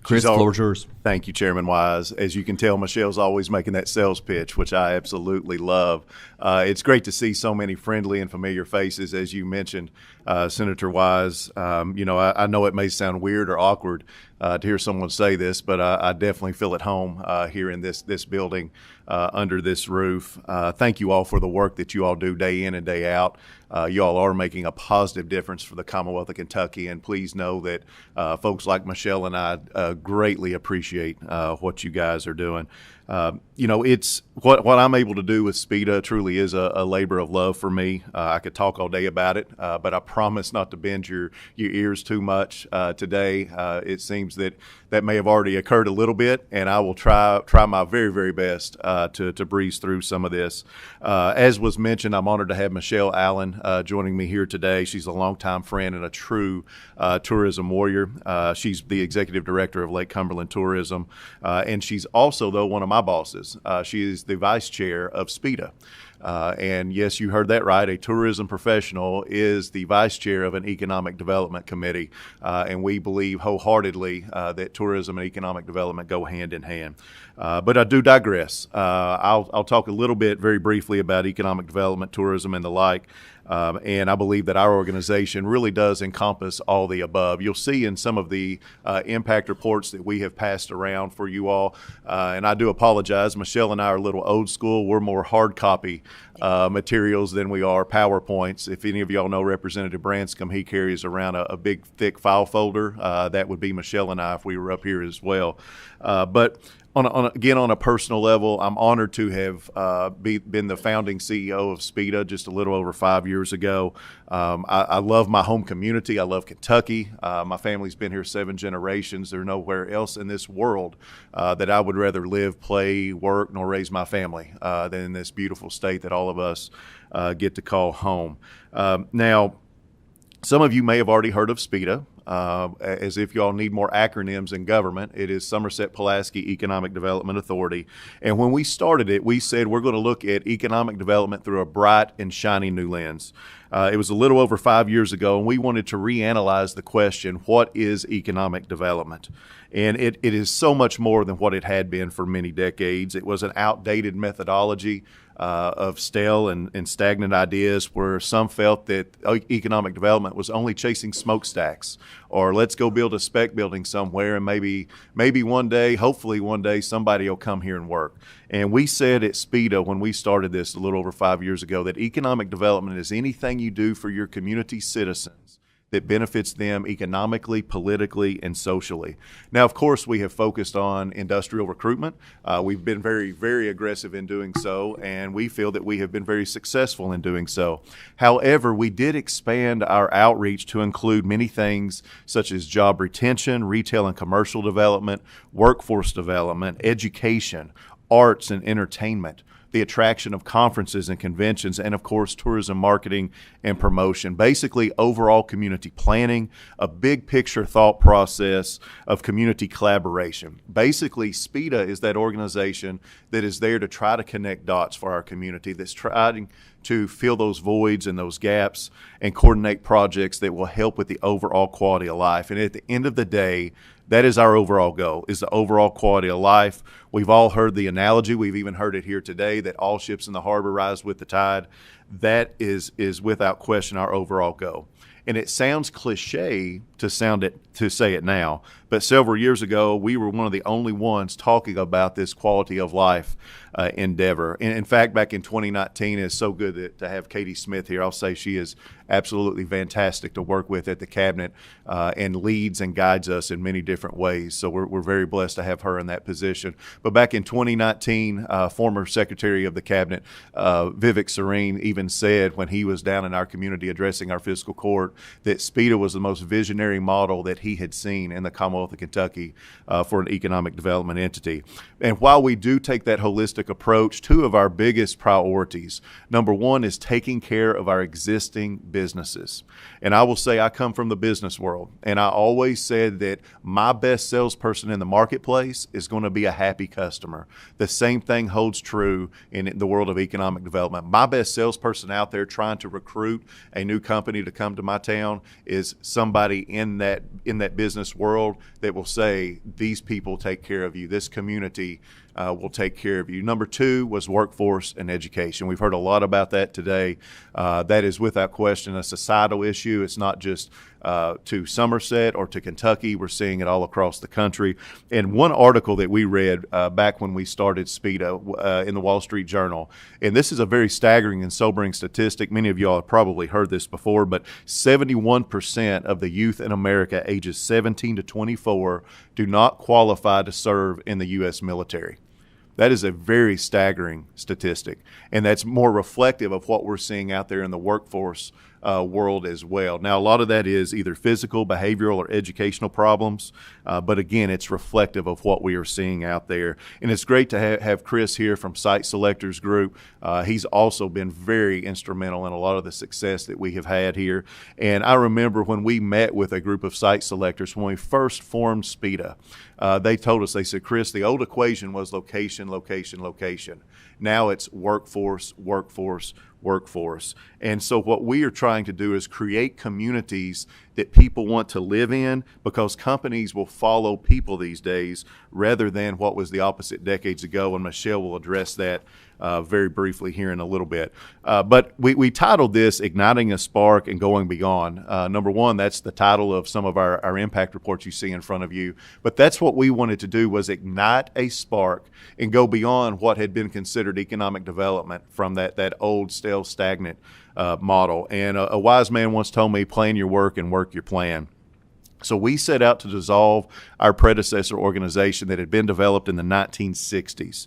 Chris, the floor is yours. Thank you, Chairman Wise. As you can tell, Michelle's always making that sales pitch, which I absolutely love. It's great to see so many friendly and familiar faces, as you mentioned, Senator Wise. I know it may sound weird or awkward to hear someone say this, but I definitely feel at home here in this building under this roof. Thank you all for the work that you all do day in and day out. You all are making a positive difference for the Commonwealth of Kentucky, and please know that folks like Michelle and I greatly appreciate what you guys are doing. It's what I'm able to do with SPIDA truly is a labor of love for me. I could talk all day about it, but I promise not to bend your ears too much today. It seems that may have already occurred a little bit, and I will try my very, very best to breeze through some of this. As was mentioned, I'm honored to have Michelle Allen joining me here today. She's a longtime friend and a true tourism warrior. She's the executive director of Lake Cumberland Tourism, and she's also, though, one of my bosses. She is the vice chair of SPIDA. And yes, you heard that right. A tourism professional is the vice chair of an economic development committee. And we believe wholeheartedly that tourism and economic development go hand in hand. But I do digress. I'll talk a little bit very briefly about economic development, tourism, and the like. And I believe that our organization really does encompass all the above. You'll see in some of the impact reports that we have passed around for you all, and I do apologize, Michelle and I are a little old school. We're more hard copy materials than we are PowerPoints. If any of y'all know Representative Branscombe, he carries around a big, thick file folder. That would be Michelle and I if we were up here as well. But on a personal level, I'm honored to have been the founding CEO of SPIDA just a little over 5 years ago. I love my home community. I love Kentucky. My family's been here 7 generations. There's nowhere else in this world that I would rather live, play, work, nor raise my family than in this beautiful state that all of us get to call home. Now, some of you may have already heard of SPIDA. As if y'all need more acronyms in government, it is Somerset-Pulaski Economic Development Authority. And when we started it, we said we're going to look at economic development through a bright and shiny new lens. It was a little over 5 years ago, and we wanted to reanalyze the question, what is economic development? And it is so much more than what it had been for many decades. It was an outdated methodology of stale and stagnant ideas where some felt that economic development was only chasing smokestacks, or let's go build a spec building somewhere and maybe one day, hopefully one day, somebody will come here and work. And we said at SPIDA when we started this a little over 5 years ago that economic development is anything you do for your community citizens that benefits them economically, politically, and socially. Now, of course, we have focused on industrial recruitment. We've been very, very aggressive in doing so, and we feel that we have been very successful in doing so. However, we did expand our outreach to include many things such as job retention, retail and commercial development, workforce development, education, arts and entertainment, the attraction of conferences and conventions, and of course, tourism marketing and promotion. Basically, overall community planning, a big picture thought process of community collaboration. Basically, SPIDA is that organization that is there to try to connect dots for our community, that's trying to fill those voids and those gaps and coordinate projects that will help with the overall quality of life. And at the end of the day, that is our overall goal, is the overall quality of life. We've all heard the analogy. We've even heard it here today that all ships in the harbor rise with the tide. That is without question our overall goal. And it sounds cliche to say it now, but several years ago, we were one of the only ones talking about this quality of life endeavor. And in fact, back in 2019, it's so good to have Katie Smith here. I'll say she is absolutely fantastic to work with at the cabinet and leads and guides us in many different ways. So we're very blessed to have her in that position. But back in 2019, former Secretary of the Cabinet, Vivek Serene, even said when he was down in our community addressing our fiscal court that SPIDA was the most visionary model that he had seen in the Commonwealth of Kentucky for an economic development entity. And while we do take that holistic approach, two of our biggest priorities, number one is taking care of our existing businesses. And I will say I come from the business world, and I always said that my best salesperson in the marketplace is going to be a happy customer. The same thing holds true in the world of economic development. My best salesperson out there trying to recruit a new company to come to my town is somebody in that business world that will say, these people take care of you. This community will take care of you. Number two was workforce and education. We've heard a lot about that today. That is without question a societal issue. It's not just to Somerset or to Kentucky. We're seeing it all across the country. And one article that we read back when we started SPIDA in the Wall Street Journal, and this is a very staggering and sobering statistic. Many of y'all have probably heard this before, but 71% of the youth in America ages 17 to 24 do not qualify to serve in the U.S. military. That is a very staggering statistic, and that's more reflective of what we're seeing out there in the workforce world as well. Now, a lot of that is either physical, behavioral, or educational problems, but again, it's reflective of what we are seeing out there. And it's great to have Chris here from Site Selectors Group. He's also been very instrumental in a lot of the success that we have had here. And I remember when we met with a group of site selectors, when we first formed SPEDA, they told us, they said, Chris, the old equation was location, location, location. Now it's workforce, workforce, workforce. And so what we are trying to do is create communities that people want to live in, because companies will follow people these days rather than what was the opposite decades ago, and Michelle will address that very briefly here in a little bit. But we titled this Igniting a Spark and Going Beyond. Number one, that's the title of some of our impact reports you see in front of you. But that's what we wanted to do, was ignite a spark and go beyond what had been considered economic development from that old, stale, stagnant model. And a wise man once told me, plan your work and work your plan. So we set out to dissolve our predecessor organization that had been developed in the 1960s.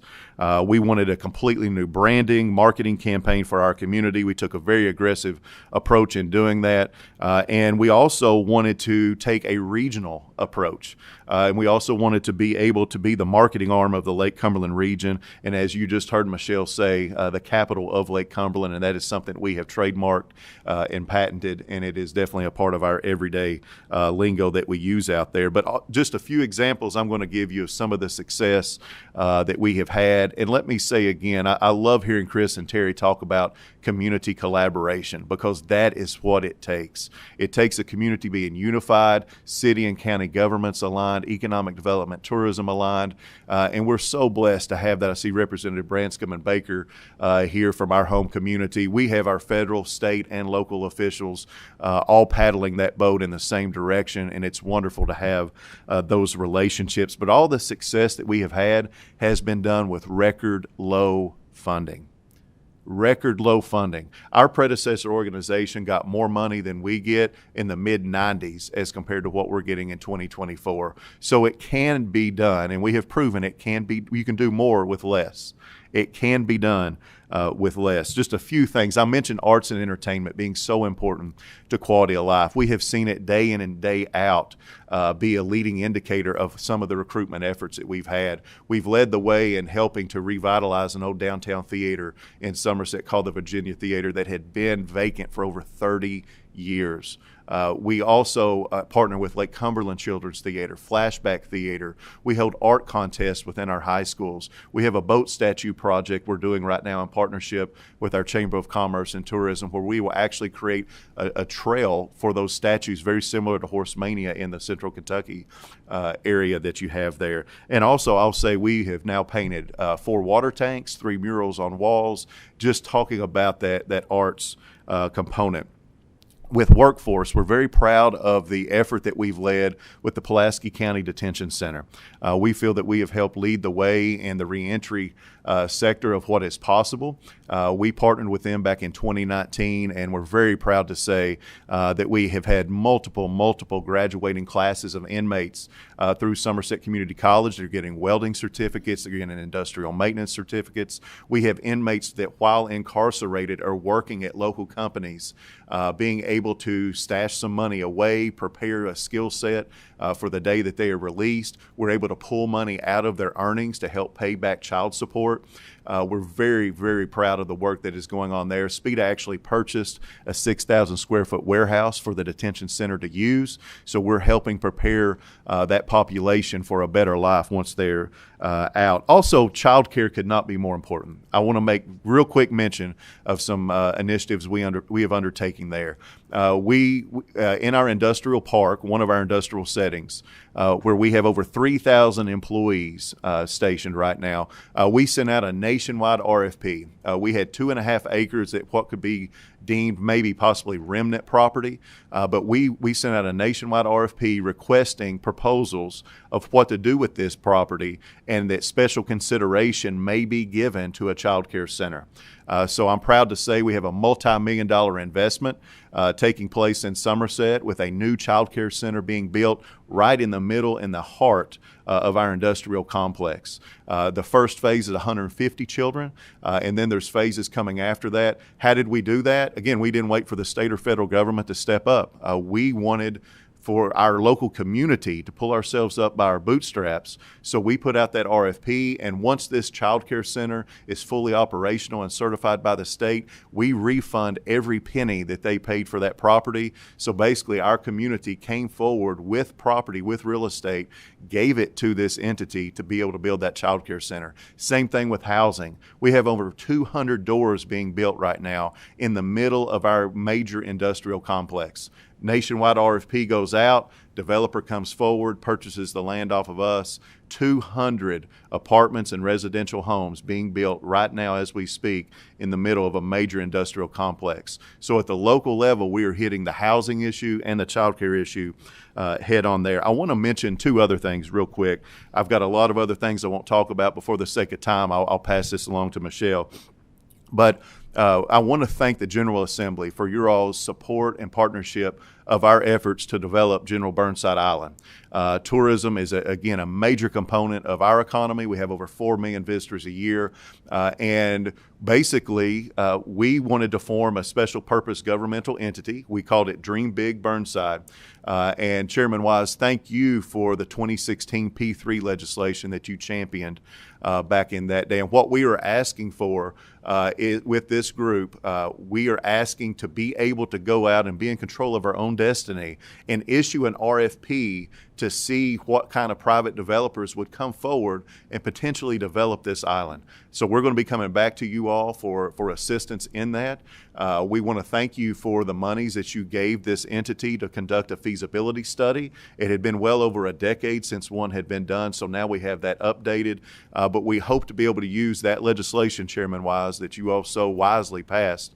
We wanted a completely new branding, marketing campaign for our community. We took a very aggressive approach in doing that. And we also wanted to take a regional approach. And we also wanted to be able to be the marketing arm of the Lake Cumberland region. And as you just heard Michelle say, the capital of Lake Cumberland. And that is something we have trademarked and patented. And it is definitely a part of our everyday lingo that we use out there. But just a few examples I'm going to give you of some of the success that we have had. And let me say again, I love hearing Chris and Terry talk about community collaboration, because that is what it takes. It takes a community being unified, city and county governments aligned, economic development, tourism aligned, and we're so blessed to have that. I see Representative Branscombe and Baker here from our home community. We have our federal, state, and local officials all paddling that boat in the same direction, and it's wonderful to have those relationships. But all the success that we have had has been done with record low funding. Record low funding. Our predecessor organization got more money than we get in the mid-90s as compared to what we're getting in 2024. So it can be done, and we have proven it can be. You can do more with less. It can be done with less. Just a few things. I mentioned arts and entertainment being so important to quality of life. We have seen it day in and day out be a leading indicator of some of the recruitment efforts that we've had. We've led the way in helping to revitalize an old downtown theater in Somerset called the Virginia Theater that had been vacant for over 30 years. We also partner with Lake Cumberland Children's Theater, Flashback Theater. We hold art contests within our high schools. We have a boat statue project we're doing right now in partnership with our Chamber of Commerce and Tourism, where we will actually create a trail for those statues, very similar to Horse Mania in the Central Kentucky area that you have there. And also, I'll say we have now painted 4 water tanks, 3 murals on walls, just talking about that arts component. With workforce, we're very proud of the effort that we've led with the Pulaski County Detention Center. We feel that we have helped lead the way in the reentry sector of what is possible. We partnered with them back in 2019, and we're very proud to say that we have had multiple graduating classes of inmates through Somerset Community College. They're getting welding certificates, they're getting industrial maintenance certificates. We have inmates that, while incarcerated, are working at local companies, being able to stash some money away, prepare a skill set for the day that they are released. We're able to pull money out of their earnings to help pay back child support. We're very proud of the work that is going on there. SPEDA actually purchased a 6,000 square foot warehouse for the detention center to use. So we're helping prepare that population for a better life once they're out. Also, child care could not be more important. I want to make real quick mention of some initiatives we have undertaken there. We in our industrial park, one of our industrial settings, where we have over 3,000 employees stationed right now, we sent out a nationwide RFP. We had 2.5 acres at what could be deemed maybe possibly remnant property, but we sent out a nationwide RFP requesting proposals of what to do with this property, and that special consideration may be given to a child care center. So I'm proud to say we have a multi-million-dollar investment taking place in Somerset, with a new child care center being built right in the middle, in the heart of our industrial complex. The first phase is 150 children, and then there's phases coming after that. How did we do that? Again, we didn't wait for the state or federal government to step up. We wanted for our local community to pull ourselves up by our bootstraps. So we put out that RFP, and once this child care center is fully operational and certified by the state, we refund every penny that they paid for that property. So basically our community came forward with property, with real estate, gave it to this entity to be able to build that child care center. Same thing with housing. We have over 200 doors being built right now in the middle of our major industrial complex. Nationwide RFP goes out, developer comes forward, purchases the land off of us. 200 apartments and residential homes being built right now as we speak in the middle of a major industrial complex. So at the local level, we are hitting the housing issue and the child care issue head on there. I want to mention two other things real quick. I've got a lot of other things I won't talk about, but for the sake of time, I'll pass this along to Michelle. But I want to thank the General Assembly for your all's support and partnership of our efforts to develop General Burnside Island. Tourism is, again, a major component of our economy. We have over 4 million visitors a year. And basically, we wanted to form a special purpose governmental entity. We called it Dream Big Burnside. And Chairman Wise, thank you for the 2016 P3 legislation that you championed back in that day. And what we are asking for with this group, we are asking to be able to go out and be in control of our own destiny and issue an RFP to see what kind of private developers would come forward and potentially develop this island. So we're going to be coming back to you all for assistance in that. We want to thank you for the monies that you gave this entity to conduct a feasibility study. It had been well over a decade since one had been done, so now we have that updated. But we hope to be able to use that legislation, Chairman Wise, that you all so wisely passed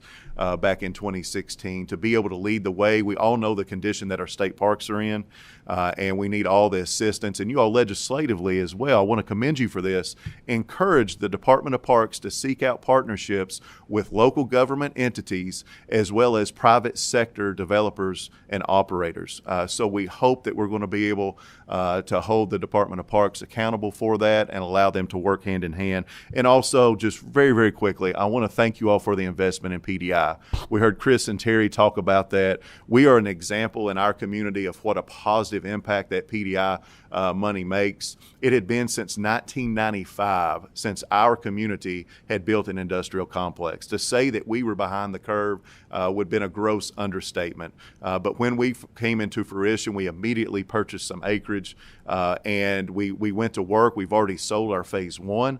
back in 2016 to be able to lead the way. We all know the condition that our state parks are in, and we need all the assistance. And you all legislatively as well, I want to commend you for this. Encourage the Department of Parks to seek out partnerships with local government entities as well as private sector developers and operators. So we hope that we're going to be able to hold the Department of Parks accountable for that and allow them to work hand in hand. And also, just very, very quickly, I want to thank you all for the investment in PDI. We heard Chris and Terry talk about that. We are an example in our community of what a positive impact that PDI money makes. It had been since 1995 since our community had built an industrial complex. To say that we were behind the curve would have been a gross understatement. But when we came into fruition, we immediately purchased some acreage and we went to work. We've already sold our phase one.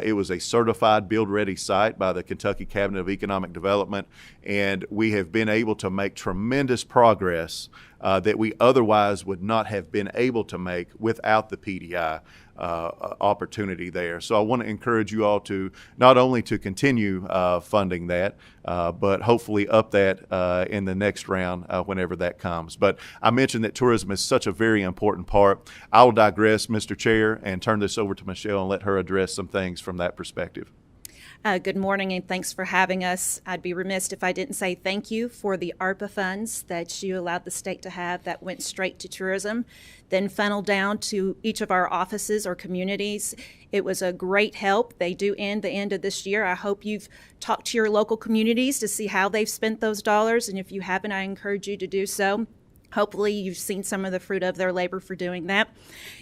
It was a certified build-ready site by the Kentucky Cabinet of Economic Development, and we have been able to make tremendous progress that we otherwise would not have been able to make without the PDI opportunity there. So I want to encourage you all to not only to continue funding that, but hopefully up that in the next round whenever that comes. But I mentioned that tourism is such a very important part. I'll digress, Mr. Chair, and turn this over to Michelle and let her address some things from that perspective. Good morning, and thanks for having us. I'd be remiss if I didn't say thank you for the ARPA funds that you allowed the state to have that went straight to tourism, then funneled down to each of our offices or communities. It was a great help. They do end the end of this year. I hope you've talked to your local communities to see how they've spent those dollars, and if you haven't, I encourage you to do so. Hopefully you've seen some of the fruit of their labor for doing that.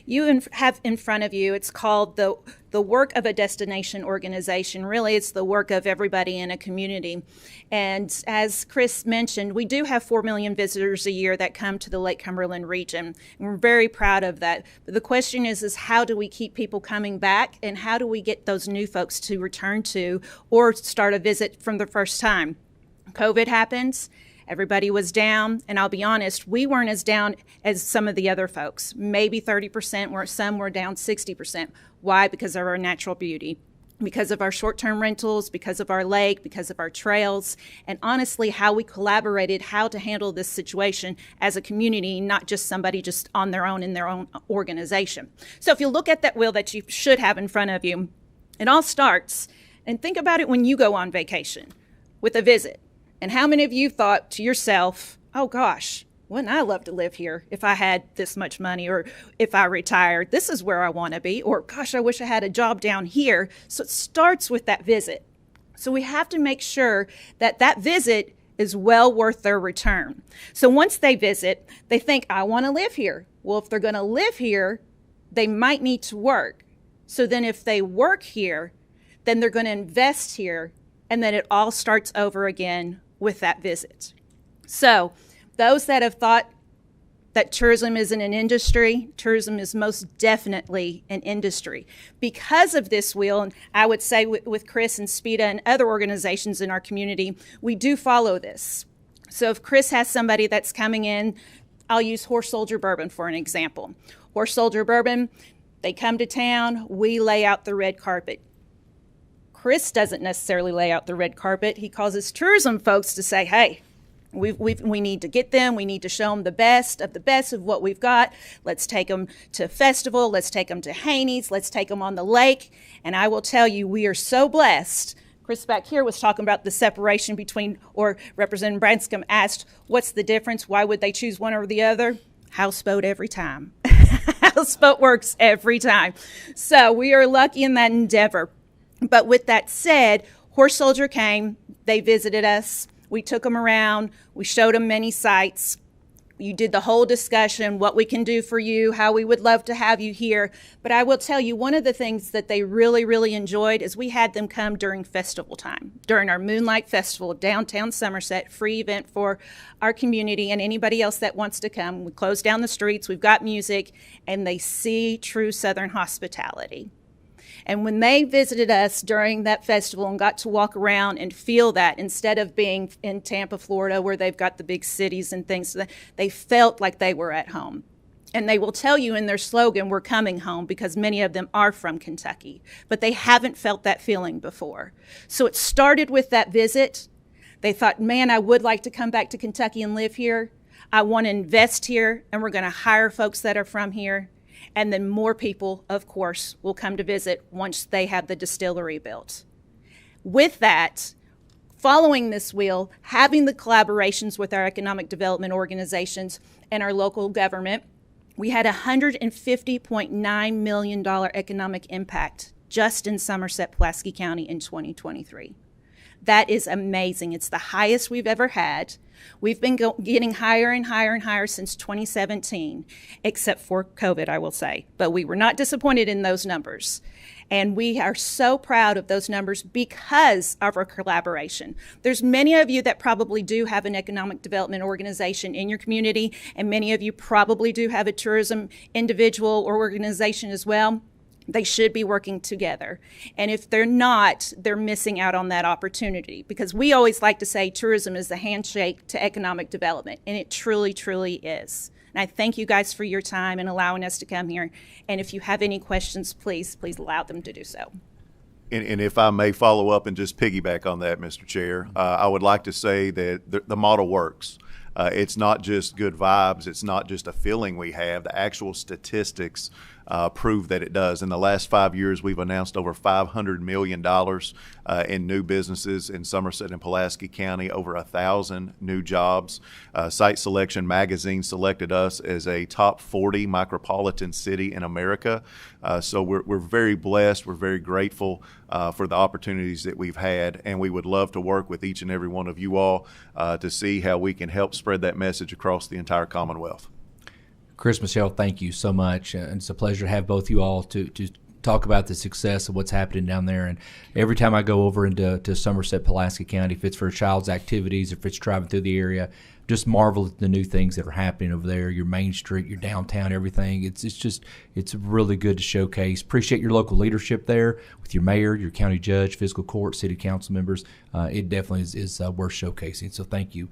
You have in front of you, it's called the work of a destination organization. Really, it's the work of everybody in a community. And as Chris mentioned, we do have 4 million visitors a year that come to the Lake Cumberland region. And we're very proud of that. But the question is how do we keep people coming back, and how do we get those new folks to return to or start a visit from the first time? COVID happens. Everybody was down, and I'll be honest, we weren't as down as some of the other folks. Maybe 30%, where some were down 60%. Why? Because of our natural beauty, because of our short-term rentals, because of our lake, because of our trails, and honestly, how we collaborated, how to handle this situation as a community, not just somebody just on their own in their own organization. So if you look at that wheel that you should have in front of you, it all starts, and think about it when you go on vacation with a visit. And how many of you thought to yourself, oh gosh, wouldn't I love to live here if I had this much money, or if I retired, this is where I want to be, or gosh, I wish I had a job down here. So it starts with that visit. So we have to make sure that that visit is well worth their return. So once they visit, they think, I want to live here. Well, if they're going to live here, they might need to work. So then if they work here, then they're going to invest here, and then it all starts over again with that visit. So those that have thought that tourism isn't an industry, tourism is most definitely an industry. Because of this wheel, and I would say with Chris and SPEDA and other organizations in our community, we do follow this. So if Chris has somebody that's coming in, I'll use Horse Soldier Bourbon for an example. Horse Soldier Bourbon, they come to town, we lay out the red carpet. Chris doesn't necessarily lay out the red carpet. He causes tourism folks to say, hey, we need to get them. We need to show them the best of what we've got. Let's take them to a festival. Let's take them to Haney's. Let's take them on the lake. And I will tell you, we are so blessed. Chris back here was talking about the separation between, or Representative Branscombe asked, what's the difference? Why would they choose one or the other? Houseboat every time. Houseboat works every time. So we are lucky in that endeavor. But with that said, Horse Soldier came. They visited us. We took them around. We showed them many sites. You did the whole discussion, what we can do for you, how we would love to have you here. But I will tell you, one of the things that they really, really enjoyed is we had them come during festival time, during our Moonlight Festival, downtown Somerset, free event for our community and anybody else that wants to come. We close down the streets, we've got music, and they see true Southern hospitality. And when they visited us during that festival and got to walk around and feel that, instead of being in Tampa, Florida, where they've got the big cities and things, they felt like they were at home. And they will tell you in their slogan, we're coming home, because many of them are from Kentucky, but they haven't felt that feeling before. So it started with that visit. They thought, man, I would like to come back to Kentucky and live here. I want to invest here, and we're going to hire folks that are from here. And then more people, of course, will come to visit once they have the distillery built. With that, following this wheel, having the collaborations with our economic development organizations and our local government, we had $150.9 million economic impact just in Somerset, Pulaski County in 2023. That is amazing. It's the highest we've ever had. We've been getting higher and higher and higher since 2017, except for COVID, I will say. But we were not disappointed in those numbers. And we are so proud of those numbers because of our collaboration. There's many of you that probably do have an economic development organization in your community, and many of you probably do have a tourism individual or organization as well. They should be working together. And if they're not, they're missing out on that opportunity, because we always like to say tourism is the handshake to economic development, and it truly, truly is. And I thank you guys for your time and allowing us to come here. And if you have any questions, please allow them to do so. And if I may follow up and just piggyback on that, Mr. Chair, I would like to say that the model works. It's not just good vibes. It's not just a feeling we have. The actual statistics prove that it does. In the last 5 years, we've announced over $500 million in new businesses in Somerset and Pulaski County, over 1,000 new jobs. Site Selection Magazine selected us as a top 40 micropolitan city in America. So we're very blessed. We're very grateful for the opportunities that we've had, and we would love to work with each and every one of you all to see how we can help spread that message across the entire Commonwealth. Chris, Michelle, thank you so much. And it's a pleasure to have both you all to talk about the success of what's happening down there. And every time I go over into Somerset, Pulaski County, if it's for a child's activities, if it's driving through the area, just marvel at the new things that are happening over there, your Main Street, your downtown, everything. It's really good to showcase. Appreciate your local leadership there with your mayor, your county judge, fiscal court, city council members. It definitely is worth showcasing. So thank you.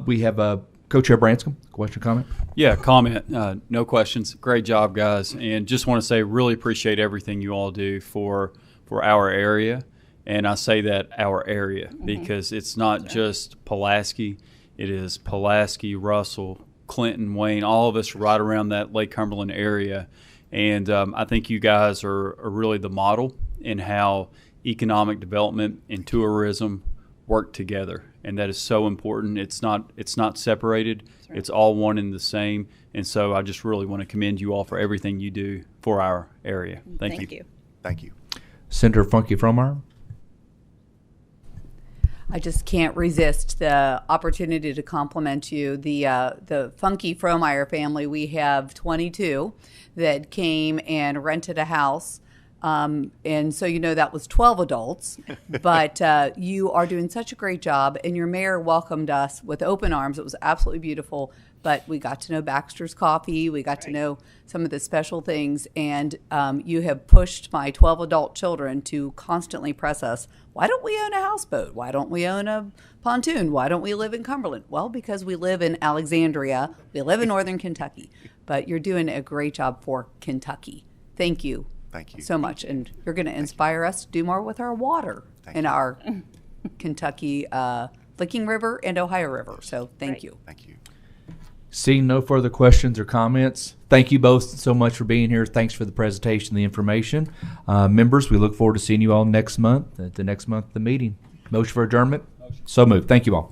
We have Co-Chair Branscombe, question, comment? Yeah, comment. No questions. Great job, guys. And just want to say, really appreciate everything you all do for our area. And I say that our area because it's not just Pulaski. It is Pulaski, Russell, Clinton, Wayne, all of us right around that Lake Cumberland area. And I think you guys are really the model in how economic development and tourism work together, and that is so important. It's not separated. Right. It's all one and the same. And so I just really want to commend you all for everything you do for our area. Thank you. Thank you. Senator Funky Fromeyer. I just can't resist the opportunity to compliment you. The Funky Fromeyer family, we have 22 that came and rented a house. And so, that was 12 adults, but you are doing such a great job, and your mayor welcomed us with open arms. It was absolutely beautiful, but we got to know Baxter's Coffee. We got to know some of the special things, and you have pushed my 12 adult children to constantly press us. Why don't we own a houseboat? Why don't we own a pontoon? Why don't we live in Cumberland? Well, because we live in Alexandria. We live in northern Kentucky, but you're doing a great job for Kentucky. Thank you. Thank you so much, and you're going to inspire us to do more with our water in our Kentucky Licking River and Ohio River. So thank you. Thank you. Seeing no further questions or comments, thank you both so much for being here. Thanks for the presentation, the information. Members, we look forward to seeing you all next month at the next month of the meeting. Motion for adjournment? So moved. Thank you all.